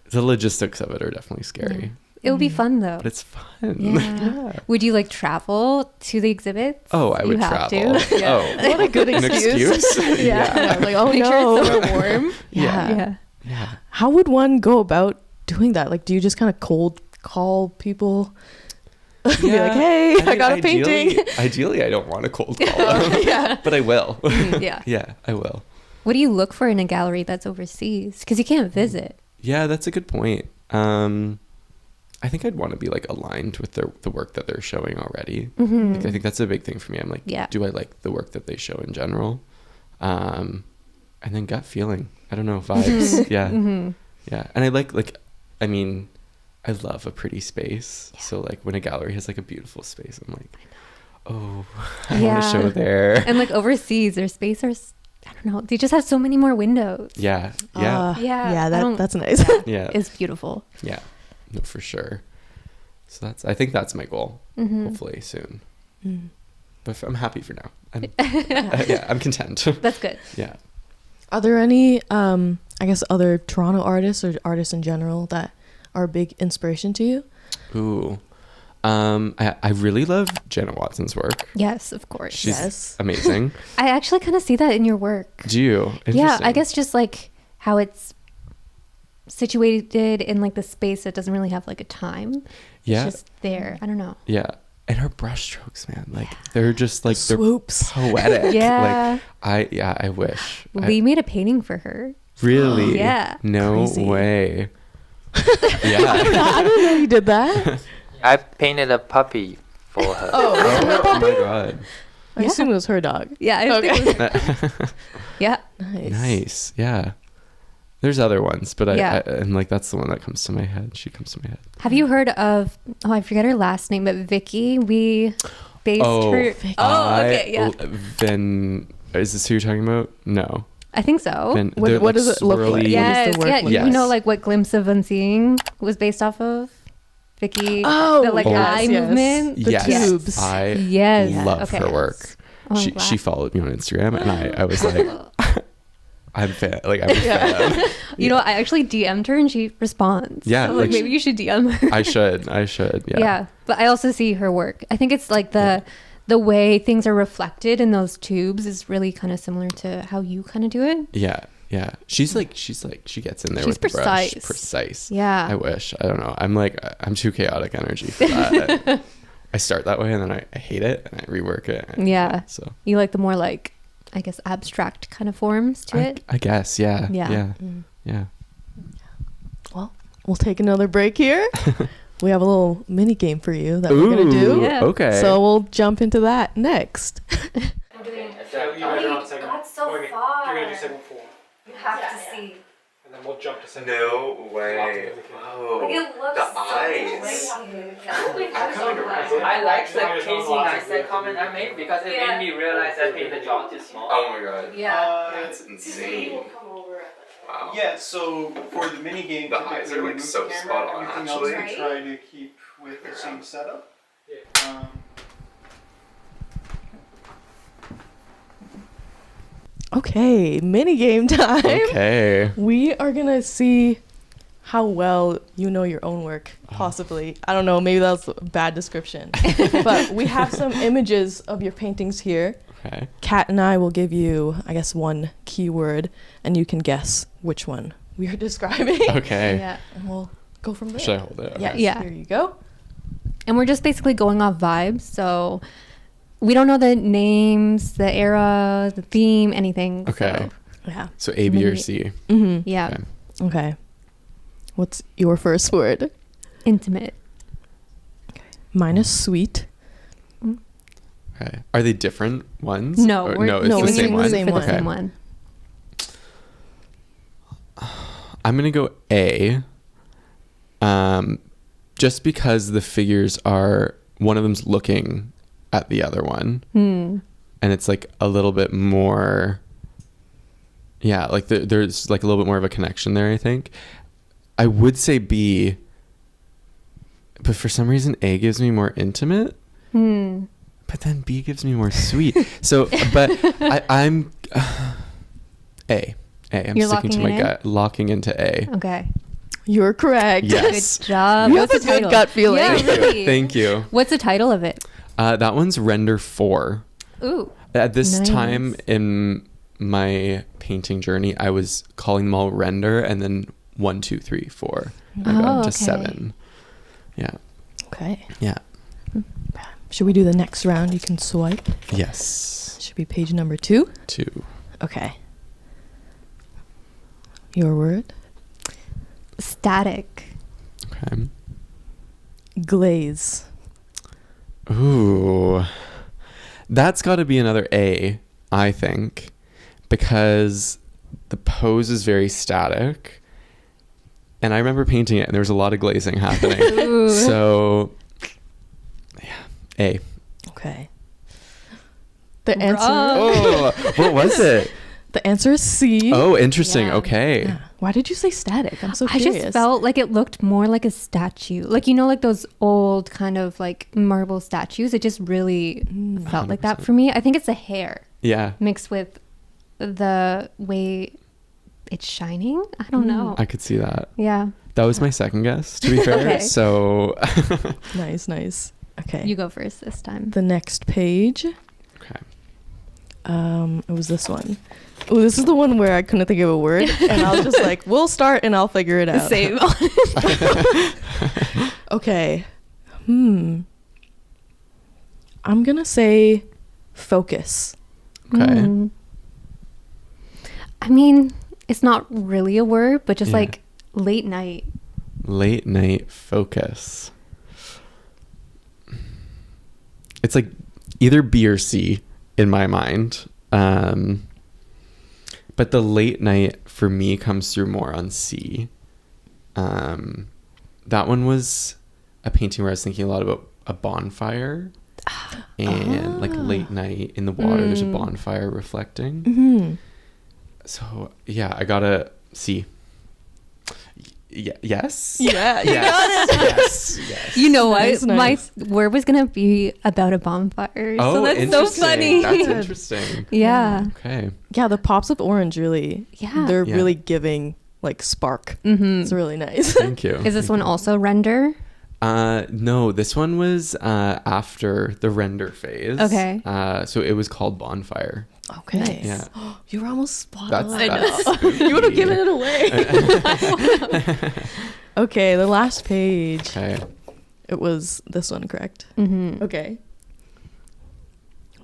the logistics of it are definitely scary. It would be fun though. But it's fun. Would you like travel to the exhibits? Oh, I would travel. Oh, what a good excuse. Like, oh, make sure it's somewhere warm. Yeah. How would one go about doing that? Like, do you just kind of cold call people? Be like, hey, I got a painting. Ideally, I don't want to cold call them. But I will. Yeah, I will. What do you look for in a gallery that's overseas? Because you can't visit. Yeah, that's a good point. I think I'd want to be like aligned with the work that they're showing already. Like, I think that's a big thing for me. I'm like, do I like the work that they show in general? And then gut feeling. I don't know, vibes. Yeah. And I I mean, I love a pretty space. Yeah. So like when a gallery has like a beautiful space, I'm like, oh, I want to show there. And like overseas, their space are, I don't know, they just have so many more windows. Yeah. That's nice. Yeah. It's beautiful. Yeah. No, for sure. So I think that's my goal. Hopefully soon. But I'm happy for now. I'm content. That's good. Yeah. Are there any, I guess, other Toronto artists or artists in general that are a big inspiration to you? Ooh. I really love Janet Watson's work. Yes, of course. She's amazing. I actually kind of see that in your work. Do you? Yeah, I guess just like how it's situated in like the space that doesn't really have like a time. Yeah. It's just there. I don't know. Yeah. And her brush strokes, man, like they're just like swoops, they're poetic. Yeah. Like I wish. We made a painting for her. Really? Yeah. No Crazy. way. Yeah. I didn't know you did that. I painted a puppy for her. Oh my god. I assume it was her dog. Yeah. I think it was, yeah. Nice. Yeah. There's other ones, but and like that's the one that comes to my head. She comes to my head. Have you heard of? Oh, I forget her last name, but Vicky. We based her. Vicky. Okay, yeah. Then is this who you're talking about? No. I think so. What does it look like? Yes, What is the work like? You know, like what Glimpse of Unseeing was based off of. Vicky. Oh, the like eye movement. The tubes. I love her work. Oh, she followed me on Instagram, and I was like. I'm a fan. You know, I actually DM'd her and she responds. Yeah. So, like maybe you should DM her. I should. Yeah. Yeah. But I also see her work. I think it's like the way things are reflected in those tubes is really kind of similar to how you kind of do it. Yeah. Yeah. She gets in there with precise. the brush. Precise. Yeah. I wish. I don't know. I'm too chaotic energy for that. I start that way and then I hate it and I rework it. And, so you like the more like, I guess, abstract kind of forms to it. I guess, yeah. Yeah. Yeah. Well, we'll take another break here. We have a little mini game for you that we're going to do. Yeah. Okay. So we'll jump into that next. Got so far. You're going to do segment 4. You have to see. And then we'll jump to segment No way. Oh, like it looks the eyes. I like the Casey Neistat comment I made because it made me realize I made the jaw too small. Oh my god. Yeah. That's insane. Wow. Yeah, so for the mini game, The eyes are, like, so spot on, everything actually. else we try to keep with the same setup. Yeah. Okay, mini game time. Okay. We are going to see how well you know your own work, possibly. I don't know, maybe that's a bad description. But we have some images of your paintings here. Okay. Kat and I will give you, I guess, one keyword, and you can guess which one we are describing. Okay. Yeah. And we'll go from there. Should I hold it? Okay. Yes, Yeah. here you go. And we're just basically going off vibes. So we don't know the names, the era, the theme, anything. Okay. So, Yeah. So A, B, or C. Mm-hmm. yeah. Okay. Okay. What's your first word? Intimate. Mine is sweet. Okay. Are they different ones? No, Or- we're no, it's no, the it's same the one. same for the one. same one. I'm gonna go A. Just because the figures are, one of them's looking at the other one, and it's like a little bit more. Yeah, like there's like a little bit more of a connection there. I think. I would say B, but for some reason A gives me more intimate. But then B gives me more sweet. So, but I'm A. I'm You're sticking to my locking in gut. Locking into A. Okay. You're correct. Yes. Good job. You What's have the a good title? gut feeling. Yeah, really. Thank you. What's the title of it? That one's Render 4. Ooh. At this Nice. time in my painting journey, I was calling them all Render and then 1, 2, 3, 4. I got Oh, to okay. 7. Yeah. Okay. Yeah. Should we do the next round? You can swipe. Yes. Should be page number 2. 2. Okay. Your word? Static. Okay. Glaze. Ooh. That's got to be another A, I think, because the pose is very static And I remember painting it and there was a lot of glazing happening. So yeah, A. Okay. The answer. Oh, what was it? The answer is C. Oh, interesting. Yeah. Okay. Yeah. Why did you say static? I'm so I curious. just felt like it looked more like a statue. Like, you know, like those old kind of like marble statues. It just really felt like that 100%. for me. I think it's the hair Yeah. mixed with the way it's shining. I don't know. I could see that. Yeah. That was my second guess, to be fair. Okay. So Nice. Okay. You go first this time. The next page. okay. It was this one. Oh, this is the one where I couldn't think of a word, and I was just like, "We'll start, and I'll figure it out." Same. Okay. I'm gonna say focus. Okay. I mean, it's not really a word, but just Yeah. like late night. Late night focus. It's like either B or C in my mind. But the late night for me comes through more on C. That one was a painting where I was thinking a lot about a bonfire and like late night in the water. There's a bonfire reflecting. Mm-hmm. So yeah, I got a C. Yes. Yeah, you Yes. Yes. Yes. You know Nice, what? nice. My word was gonna be about a bonfire. Oh, so that's so interesting. funny. That's interesting. Yeah. Okay. Yeah, the pops of orange really. Yeah. They're Yeah. really giving like spark. Mm-hmm. It's really nice. Thank you. Is this one also render? No, this one was after the render phase. Okay. So it was called Bonfire. Okay. Nice. Yeah. You were almost spot That's, on. that's You would have spooky. given it away. Okay, the last page. Okay. It was this one, correct? Mm-hmm. Okay.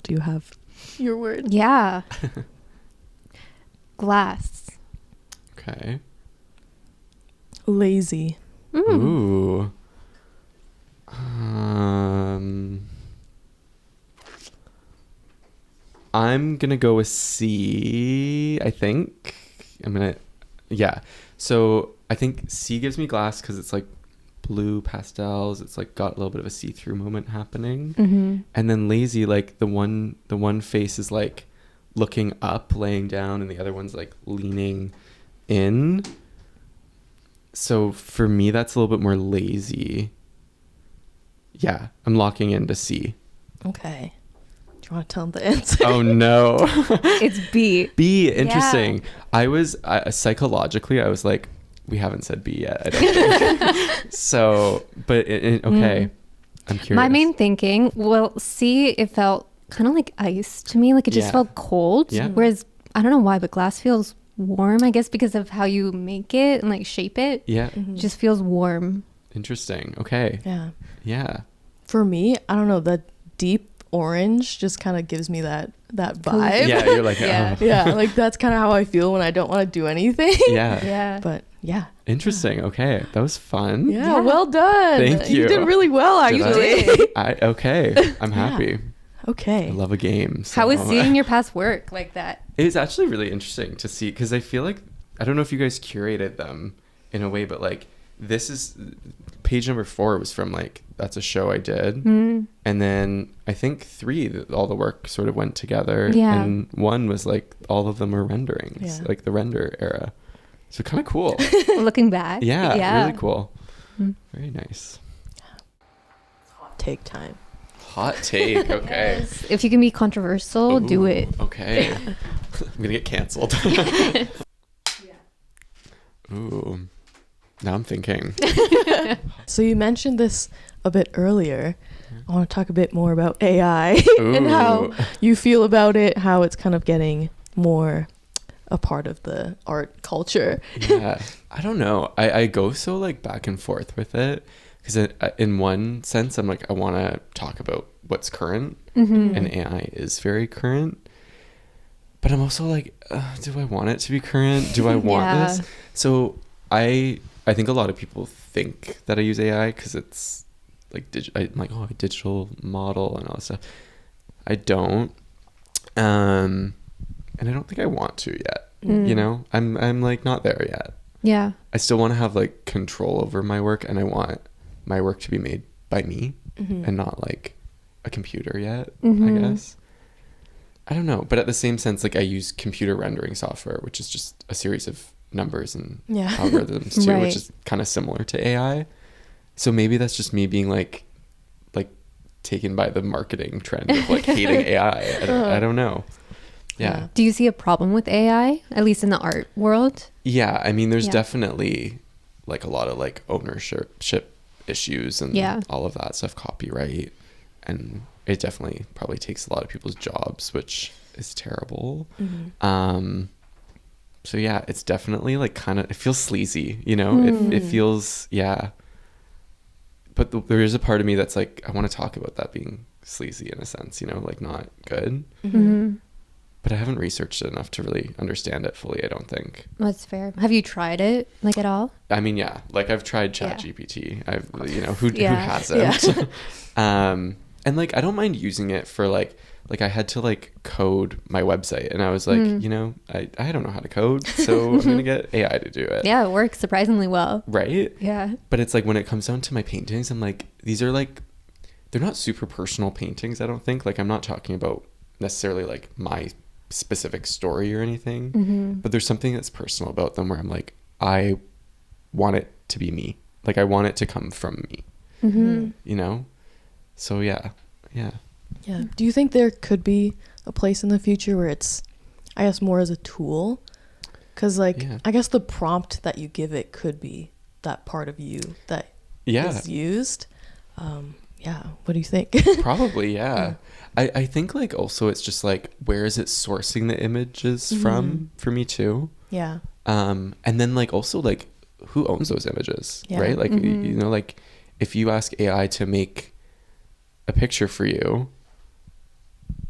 Do you have your word? Yeah. Glass. Okay. Lazy. Ooh. I'm gonna go with C. I think yeah. So I think C gives me glass because it's like blue pastels. It's like got a little bit of a see-through moment happening. Mm-hmm. And then lazy, like the one face is like looking up, laying down, and the other one's like leaning in. So for me, that's a little bit more lazy. Yeah, I'm locking into C. Okay. Do you want to tell them the answer? Oh no. It's B. B, interesting. I was psychologically, I was like, we haven't said B yet, I don't think. So, but okay. I'm curious. My main thinking, well, C, it felt kind of like ice to me. Like it just Yeah. felt cold. Yeah. Whereas, I don't know why, but glass feels warm, I guess, because of how you make it and like shape it. Yeah. It just feels warm. Interesting. Okay. Yeah. Yeah. For me, I don't know, the deep orange just kind of gives me that vibe. Yeah, you're like, Yeah. oh. Yeah, like that's kind of how I feel when I don't want to do anything. Yeah. Yeah. But yeah. Interesting. Okay. That was fun. Yeah, well done. Thank you. You did really well, Did actually. Okay. I'm happy. Okay. I love a game. How was so- seeing your past work like that? It's actually really interesting to see because I feel like, I don't know if you guys curated them in a way, but like this is page number 4 was from like, that's a show I did. Mm. And then I think 3, all the work sort of went together. Yeah. And 1 was like, all of them are renderings, Yeah. like the render era. So kind of cool. Looking back. Yeah, really cool. Mm. Very nice. Take time. Hot take. Okay. Yes. If you can be controversial, do Ooh, it. Okay. I'm gonna get canceled. Ooh. Now I'm thinking. So you mentioned this a bit earlier. I want to talk a bit more about AI and how Ooh. you feel about it, how it's kind of getting more a part of the art culture. Yeah. I don't know. I go so like back and forth with it because in one sense I'm like, I want to talk about what's current Mm-hmm. and AI is very current. But I'm also like, do I want it to be current? Do I want Yeah. this? So I think a lot of people think that I use AI because it's like I'm like, oh, a digital model and all that stuff. I don't, and I don't think I want to yet. Mm. You know, I'm like not there yet. Yeah. I still want to have like control over my work, and I want my work to be made by me and not like a computer yet, I guess. I don't know. But at the same sense, like I use computer rendering software, which is just a series of numbers and algorithms too, which is kind of similar to AI. So maybe that's just me being like taken by the marketing trend of like hating AI. I don't know. Yeah. Do you see a problem with AI, at least in the art world? Yeah. I mean, there's definitely like a lot of like ownership issues and all of that stuff, copyright. And it definitely probably takes a lot of people's jobs, which is terrible. So yeah, it's definitely like kind of, it feels sleazy, you know, it feels, but there is a part of me that's like, I want to talk about that being sleazy in a sense, you know, like not good. But I haven't researched it enough to really understand it fully, I don't think. That's fair. Have you tried it like at all? I mean, yeah, like I've tried ChatGPT. Who hasn't? And like, I don't mind using it for like I had to like code my website, and I was like, you know, I don't know how to code, so I'm going to get AI to do it. Yeah, it works surprisingly well. Right? Yeah. But it's like when it comes down to my paintings, I'm like, these are like, they're not super personal paintings, I don't think. Like I'm not talking about necessarily like my specific story or anything, but there's something that's personal about them where I'm like, I want it to be me. Like I want it to come from me, you know? So yeah. Do you think there could be a place in the future where it's, I guess, more as a tool? Because like I guess the prompt that you give it could be that part of you that is used. What do you think? Probably I think like also it's just like, where is it sourcing the images from for me too? And then like also like, who owns those images, right? Like you know, like if you ask AI to make a picture for you,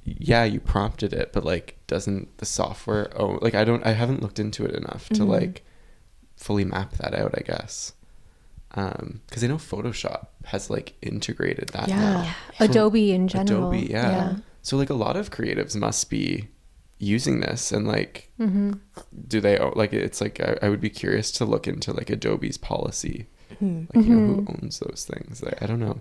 you prompted it, but like doesn't the software own, like I haven't looked into it enough to like fully map that out, I guess. Because I know Photoshop has like integrated that now. So Adobe in general. Adobe, so like a lot of creatives must be using this, and like do they like, it's like I would be curious to look into like Adobe's policy, like you know, who owns those things. I don't know.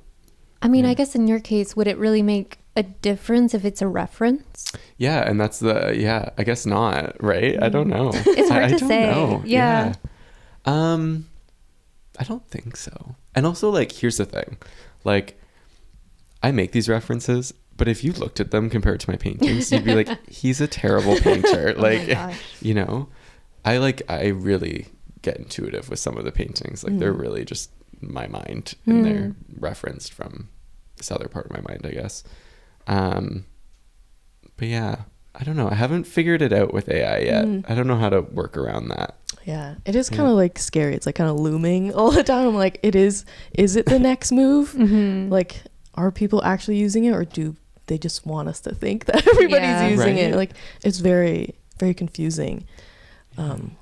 I mean, I guess in your case, would it really make a difference if it's a reference? Yeah, and that's I guess not, right? I don't know. It's hard to say. Know. Yeah. I don't think so. And also, like, here's the thing. Like, I make these references, but if you looked at them compared to my paintings, you'd be like, he's a terrible painter. Like, you know, I really get intuitive with some of the paintings. Like, they're really just my mind, and they're referenced from this other part of my mind, I guess. But yeah, I don't know. I haven't figured it out with AI yet. I don't know how to work around that. Yeah, it is kind of like scary. It's like kind of looming all the time. I'm like, is it the next move? Like, are people actually using it, or do they just want us to think that everybody's using it? Like, it's very, very confusing.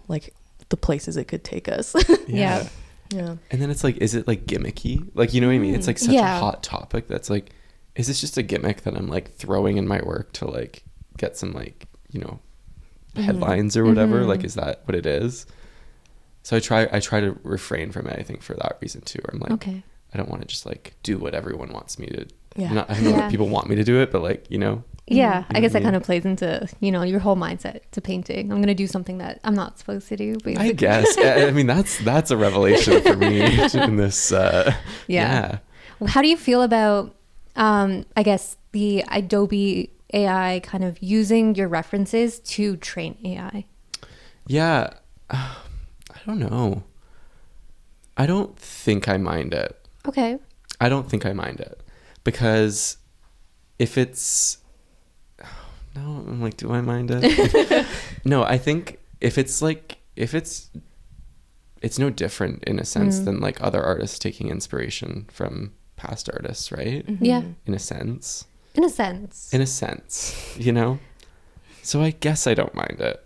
Like the places it could take us. Yeah. And then it's like, is it like gimmicky? Like, you know what I mean? It's like such a hot topic that's like, is this just a gimmick that I'm like throwing in my work to like get some like, you know, headlines or whatever? Like, is that what it is? So I try to refrain from it, I think, for that reason too. Where I'm like, I don't want to just like do what everyone wants me to. I know that people want me to do it, but like, you know. Yeah, I guess that kind of plays into, you know, your whole mindset to painting. I'm going to do something that I'm not supposed to do, basically. I guess. I mean, that's a revelation for me in this. How do you feel about, I guess, the Adobe AI kind of using your references to train AI? Yeah. I don't know. I don't think I mind it. Okay. I don't think I mind it. Because if it's... No, I'm like, do I mind it? No, I think it's no different in a sense than like other artists taking inspiration from past artists, right? Yeah. In a sense, you know? So I guess I don't mind it.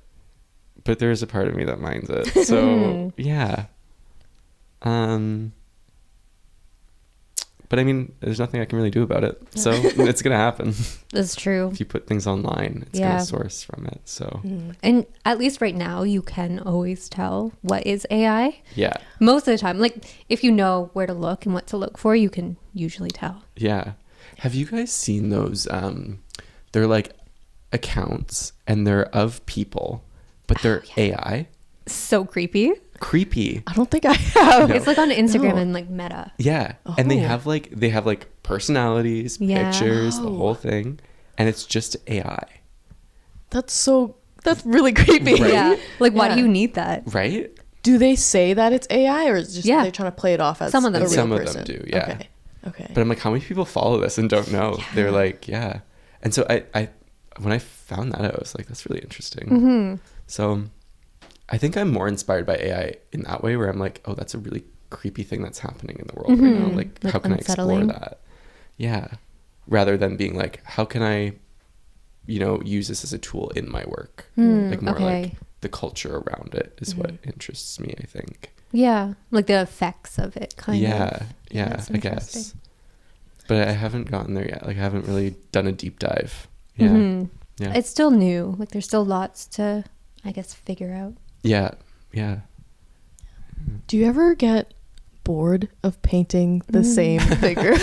But there is a part of me that minds it. So, yeah. But I mean, there's nothing I can really do about it. So it's going to happen. That's true. If you put things online, it's going to source from it. So, and at least right now, you can always tell what is AI. Yeah. Most of the time, like if you know where to look and what to look for, you can usually tell. Yeah. Have you guys seen those? They're like accounts and they're of people, but they're AI. So creepy. I don't think I have. No. It's like on Instagram and like Meta. Yeah. And they have like personalities, pictures, the whole thing, and it's just AI. That's really creepy. Right? Yeah. Like why do you need that? Right? Do they say that it's AI, or is it just they're trying to play it off as some of them? Some of them do. Yeah. Okay. But I'm like, how many people follow this and don't know? Yeah. They're like, yeah. And so I when I found that out, I was like, that's really interesting. Mm-hmm. So I think I'm more inspired by AI in that way, where I'm like, oh, that's a really creepy thing that's happening in the world right now. Like how can unsettling. I explore that? Yeah. Rather than being like, how can I, use this as a tool in my work? Like more like the culture around it is what interests me, I think. Yeah. Like the effects of it kind of. Yeah, I guess. But I haven't gotten there yet. Like I haven't really done a deep dive. Yeah. Yeah. It's still new. Like there's still lots to, I guess, figure out. Yeah. Do you ever get bored of painting the same figure?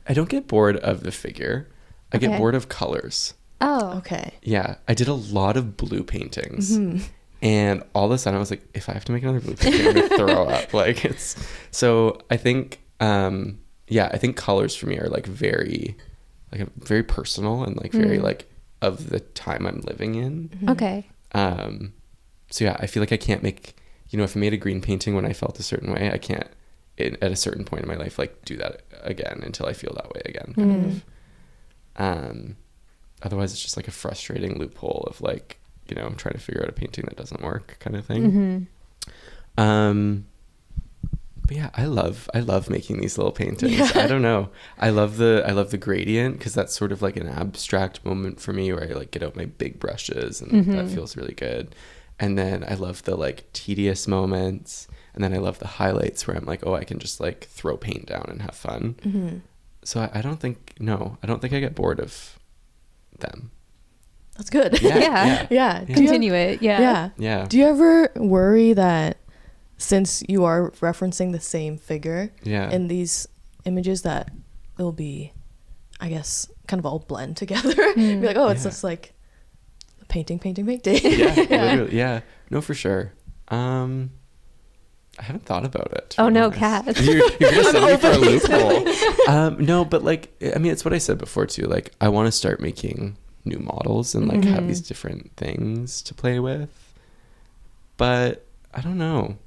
I don't get bored of the figure. I get bored of colors. Oh. Okay. Yeah. I did a lot of blue paintings. And all of a sudden I was like, if I have to make another blue painting, I'm going to throw up. Like so I think, I think colors for me are like very personal and like very like of the time I'm living in. Okay. So yeah, I feel like I can't make, if I made a green painting when I felt a certain way, I can't at a certain point in my life, like do that again until I feel that way again. Kind of. Otherwise it's just like a frustrating loophole of like, I'm trying to figure out a painting that doesn't work kind of thing. But yeah, I love making these little paintings. Yeah. I don't know. I love the gradient because that's sort of like an abstract moment for me where I like get out my big brushes and that feels really good. And then I love the like tedious moments, and then I love the highlights where I'm like, oh, I can just like throw paint down and have fun. So I don't think I get bored of them. That's good. Yeah. Continue it. Yeah. Do you ever worry that since you are referencing the same figure in these images that it'll be, I guess, kind of all blend together? Be like, oh, it's just like painting. Literally, yeah. No, for sure. I haven't thought about it. Oh no, Kat. You're gonna send me for a loophole. No, but like, I mean, it's what I said before too. Like, I want to start making new models and like have these different things to play with. But I don't know.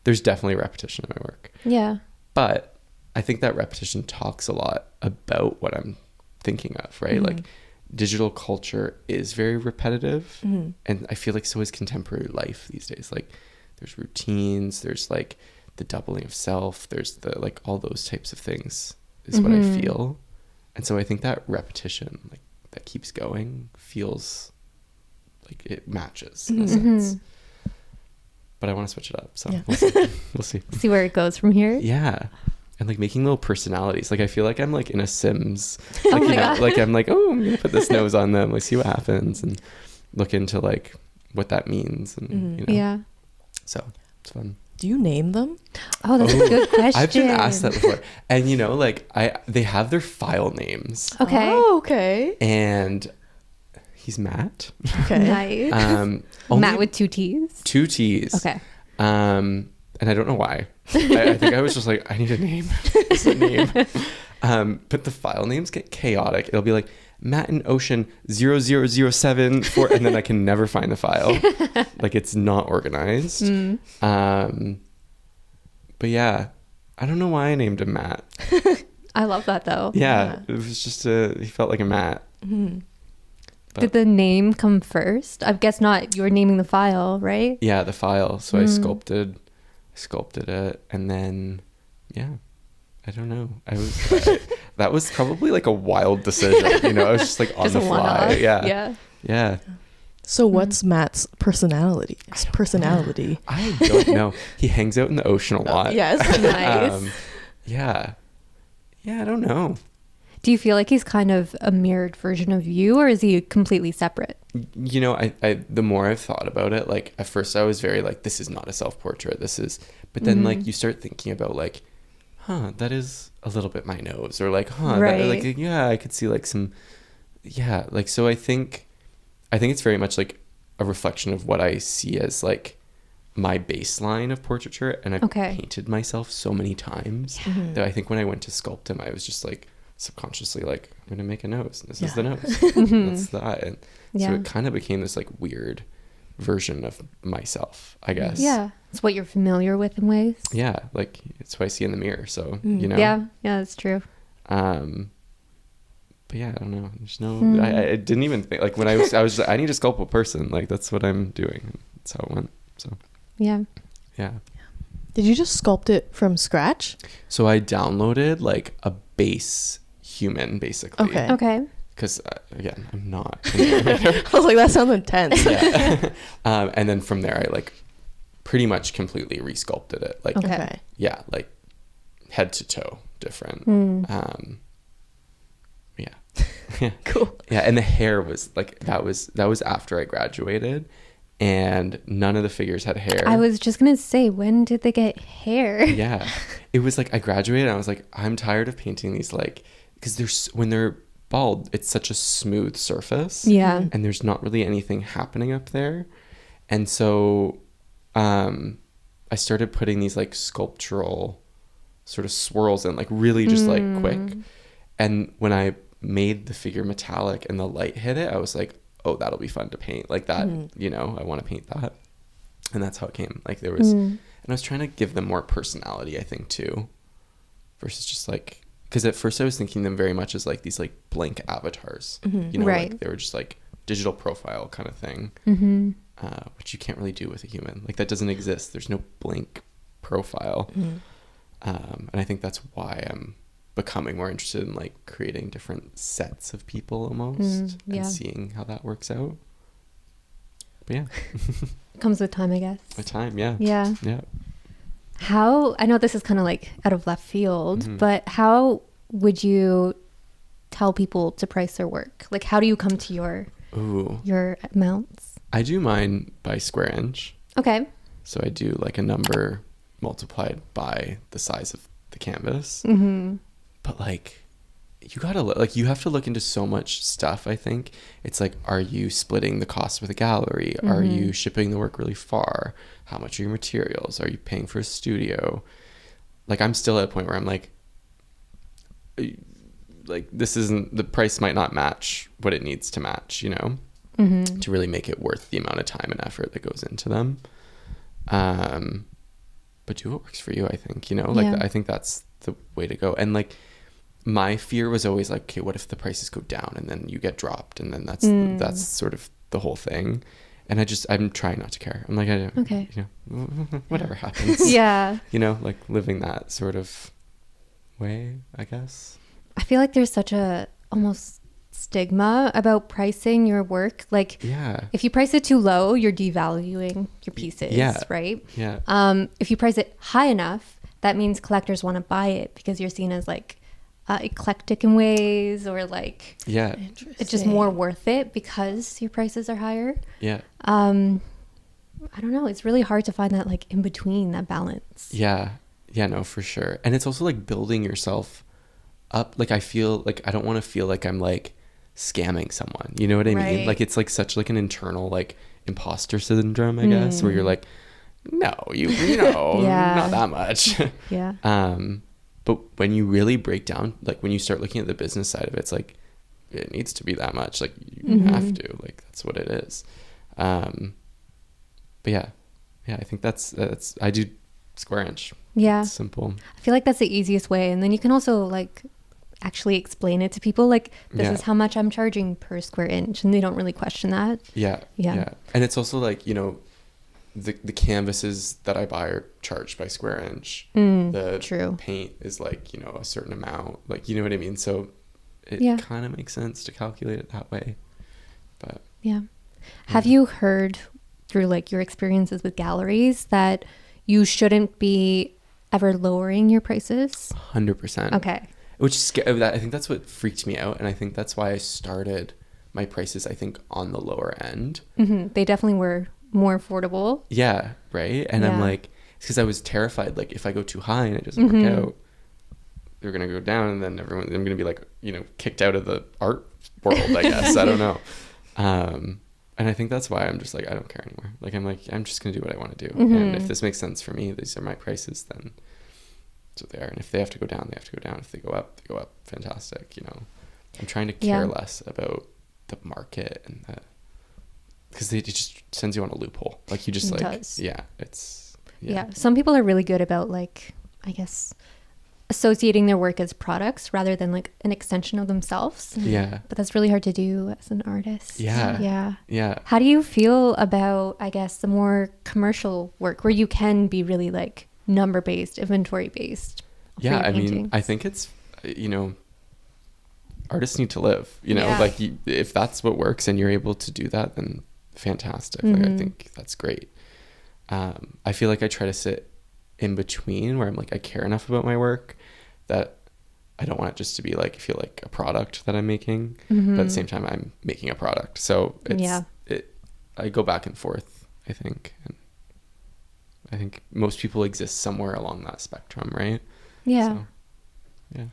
There's definitely repetition in my work. Yeah. But I think that repetition talks a lot about what I'm thinking of, right? Like digital culture is very repetitive, and I feel like so is contemporary life these days. Like there's routines, there's like the doubling of self, there's the like all those types of things is what I feel. And so I think that repetition, like that keeps going, feels like it matches in a sense. But I want to switch it up, so we'll see. See where it goes from here. Yeah. And like making little personalities. Like I feel like I'm like in a Sims. Like, like I'm like, oh, I'm gonna put this nose on them, like see what happens, and look into like what that means, and Yeah. So it's fun. Do you name them? Oh, that's a good question. I've been asked that before, and like they have their file names. Okay. Oh, okay. And he's Matt. Okay. Nice. Matt with 2 T's. 2 T's. Okay. And I don't know why. I think I was just like, I need a name. What's the name? But the file names get chaotic. It'll be like Matt and Ocean 00074, and then I can never find the file. Like it's not organized. But yeah, I don't know why I named him Matt. I love that though. Yeah. It was just he felt like a Matt. Did the name come first? I guess not. You were naming the file, right? Yeah, the file. So I sculpted it, and then I don't know. That was probably like a wild decision. I was just like on the fly. Yeah. So what's Matt's personality? I don't know. He hangs out in the ocean a lot. Yes, nice. Yeah. Yeah, I don't know. Do you feel like he's kind of a mirrored version of you, or is he completely separate? You know, I the more I've thought about it, like at first I was very like, this is not a self-portrait, this is, but then like you start thinking about like, that is a little bit my nose, or like, right. that, like, yeah, I could see like some, yeah, like, so I think it's very much like a reflection of what I see as like my baseline of portraiture, and I've painted myself so many times that I think when I went to sculpt him, I was just like subconsciously like, I'm gonna make a nose, this is the nose, that's that, and so it kind of became this like weird version of myself, I guess. Yeah, it's what you're familiar with in ways. Yeah, like it's what I see in the mirror, so you know. Yeah, that's true. But yeah, I don't know, there's no I didn't even think, like when I was just, I need to sculpt a person, like that's what I'm doing, that's how it went. So yeah. Did you just sculpt it from scratch? So I downloaded like a base human, basically. Okay. Because again, I'm not. I was like, that sounds intense. Yeah. And then from there, I like pretty much completely resculpted it. Like, yeah, like head to toe different. Yeah. Cool. Yeah, and the hair was like that was after I graduated, and none of the figures had hair. I was just gonna say, when did they get hair? Yeah, it was like I graduated and I was like, I'm tired of painting these, like, because when they're bald, it's such a smooth surface. Yeah, and there's not really anything happening up there, and so I started putting these like sculptural sort of swirls in, like really just like quick. And when I made the figure metallic and the light hit it, I was like, oh, that'll be fun to paint, like that. You know, I want to paint that. And that's how it came. Like there was and I was trying to give them more personality, I think, too, versus just like, because at first I was thinking them very much as like these like blank avatars, you know, like they were just like digital profile kind of thing, which you can't really do with a human. Like that doesn't exist. There's no blank profile. And I think that's why I'm becoming more interested in like creating different sets of people almost and seeing how that works out. But yeah. It comes with time, I guess. With time, yeah. Yeah. Yeah. How, I know this is kind of like out of left field, but how would you tell people to price their work? Like how do you come to your amounts? I do mine by square inch. Okay. So I do like a number multiplied by the size of the canvas. But like you gotta like, you have to look into so much stuff. I think it's like, are you splitting the cost with a gallery? Are you shipping the work really far? How much are your materials? Are you paying for a studio? Like I'm still at a point where I'm like this isn't, the price might not match what it needs to match, you know, to really make it worth the amount of time and effort that goes into them. But do what works for you, I think, you know, like I think that's the way to go. And like my fear was always like, okay, what if the prices go down and then you get dropped, and then that's sort of the whole thing. And I'm trying not to care. I'm like, you know, whatever happens. Yeah. You know, like living that sort of way, I guess. I feel like there's such a almost stigma about pricing your work. Like if you price it too low, you're devaluing your pieces, right? Yeah. If you price it high enough, that means collectors want to buy it because you're seen as like eclectic in ways, or like it's just more worth it because your prices are higher. I don't know, it's really hard to find that like in between, that balance. No, for sure. And it's also like building yourself up. Like I feel like I don't want to feel like I'm like scamming someone, you know what I mean? Like it's like such like an internal like imposter syndrome, I guess, where you're like, no, you know, not that much. But when you really break down, like when you start looking at the business side of it, it's like, it needs to be that much. Like you have to, like, that's what it is. But yeah, I think that's, I do square inch. Yeah. It's simple. I feel like that's the easiest way. And then you can also like actually explain it to people. Like this is how much I'm charging per square inch. And they don't really question that. Yeah. And it's also like, you know, the canvases that I buy are charged by square inch. The paint is like, you know, a certain amount, like, you know what I mean? So it kind of makes sense to calculate it that way. But have you heard through like your experiences with galleries that you shouldn't be ever lowering your prices? 100%. Okay. I think that's what freaked me out, and I think that's why I started my prices, I think, on the lower end. Mm-hmm. They definitely were more affordable. Yeah, right? And I'm like, it's because I was terrified, like, if I go too high and it doesn't work out, they're going to go down, and then I'm going to be, like, you know, kicked out of the art world, I guess. I don't know. And I think that's why I'm just like, I don't care anymore. Like, I'm just going to do what I want to do. And if this makes sense for me, these are my prices, then that's what they are. And if they have to go down, they have to go down. If they go up, they go up. Fantastic, you know. I'm trying to care less about the market and because it just sends you on a loophole. Like, you just it like, does. Yeah. Some people are really good about, like, I guess, associating their work as products rather than like an extension of themselves. Yeah. But that's really hard to do as an artist. Yeah. How do you feel about, I guess, the more commercial work where you can be really like number based, inventory based? Yeah, I mean, I think it's, you know, artists need to live, you know, like if that's what works and you're able to do that, then fantastic. Like, I think that's great. I feel like I try to sit in between where I'm like, I care enough about my work that I don't want it just to be like, feel like a product that I'm making, but at the same time I'm making a product. So I go back and forth, I think. And I think most people exist somewhere along that spectrum, right? Yeah. So, yeah.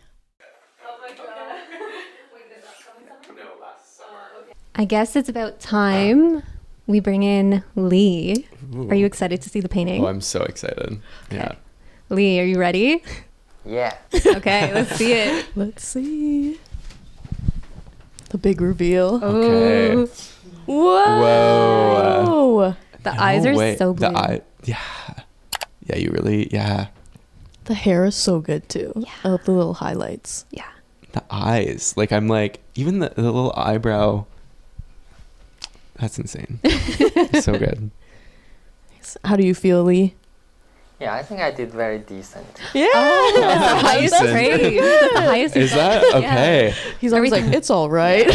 I guess it's about time we bring in Lee. Ooh. Are you excited to see the painting? Oh, I'm so excited. Okay. Yeah. Lee, are you ready? Yeah. Okay, let's see it. Let's see. The big reveal. Okay. Oh, Whoa. the eyes are way. so blue. Yeah, you really, The hair is so good too. Yeah. I love the little highlights. Yeah. The eyes. Like, I'm like, even the little eyebrow. That's insane. So good. How do you feel, Lee? Yeah, I think I did very decent. Yeah. Oh, that's the highest Decent. praise. That's the highest. Is that okay? He's always like, it's all right.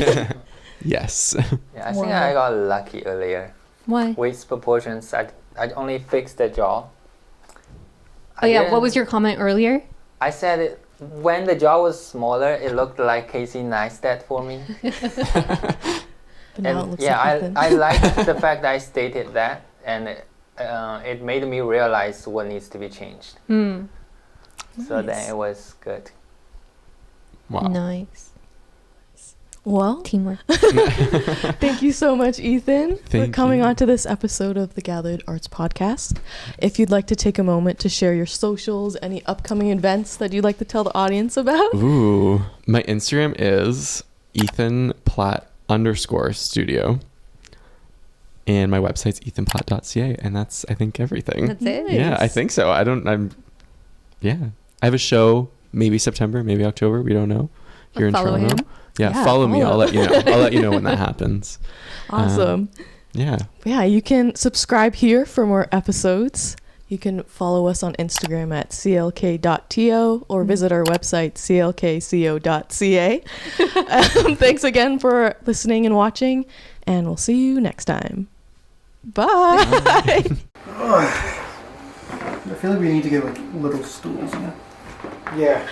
Yes. Yeah, I think I got lucky earlier. Why? Waist proportions, I only fixed the jaw. Oh yeah, what was your comment earlier? I said it, when the jaw was smaller, it looked like Casey Neistat for me. But now it looks yeah, like Ethan. I like the fact that I stated that, and it made me realize what needs to be changed. So then it was good. Wow. Nice. Well, Teamwork. thank you so much, Ethan, for Thank coming you. on to this episode of the Gathered Arts Podcast. If you'd like to take a moment to share your socials, any upcoming events that you'd like to tell the audience about. Ooh. My Instagram is EthanPlatt_studio. And my website's ethanplatt.ca. And that's, I think, everything. That's it. Yeah, I think so. I have a show, maybe September, maybe October. We don't know. Here in Follow Toronto. him. Yeah, follow me. I'll let you know. I'll let you know when that happens. Awesome. Yeah. Yeah, you can subscribe here for more episodes. You can follow us on Instagram at clk.to or visit our website, clkco.ca. Thanks again for listening and watching, and we'll see you next time. Bye. I feel like we need to get like little stools. Yeah.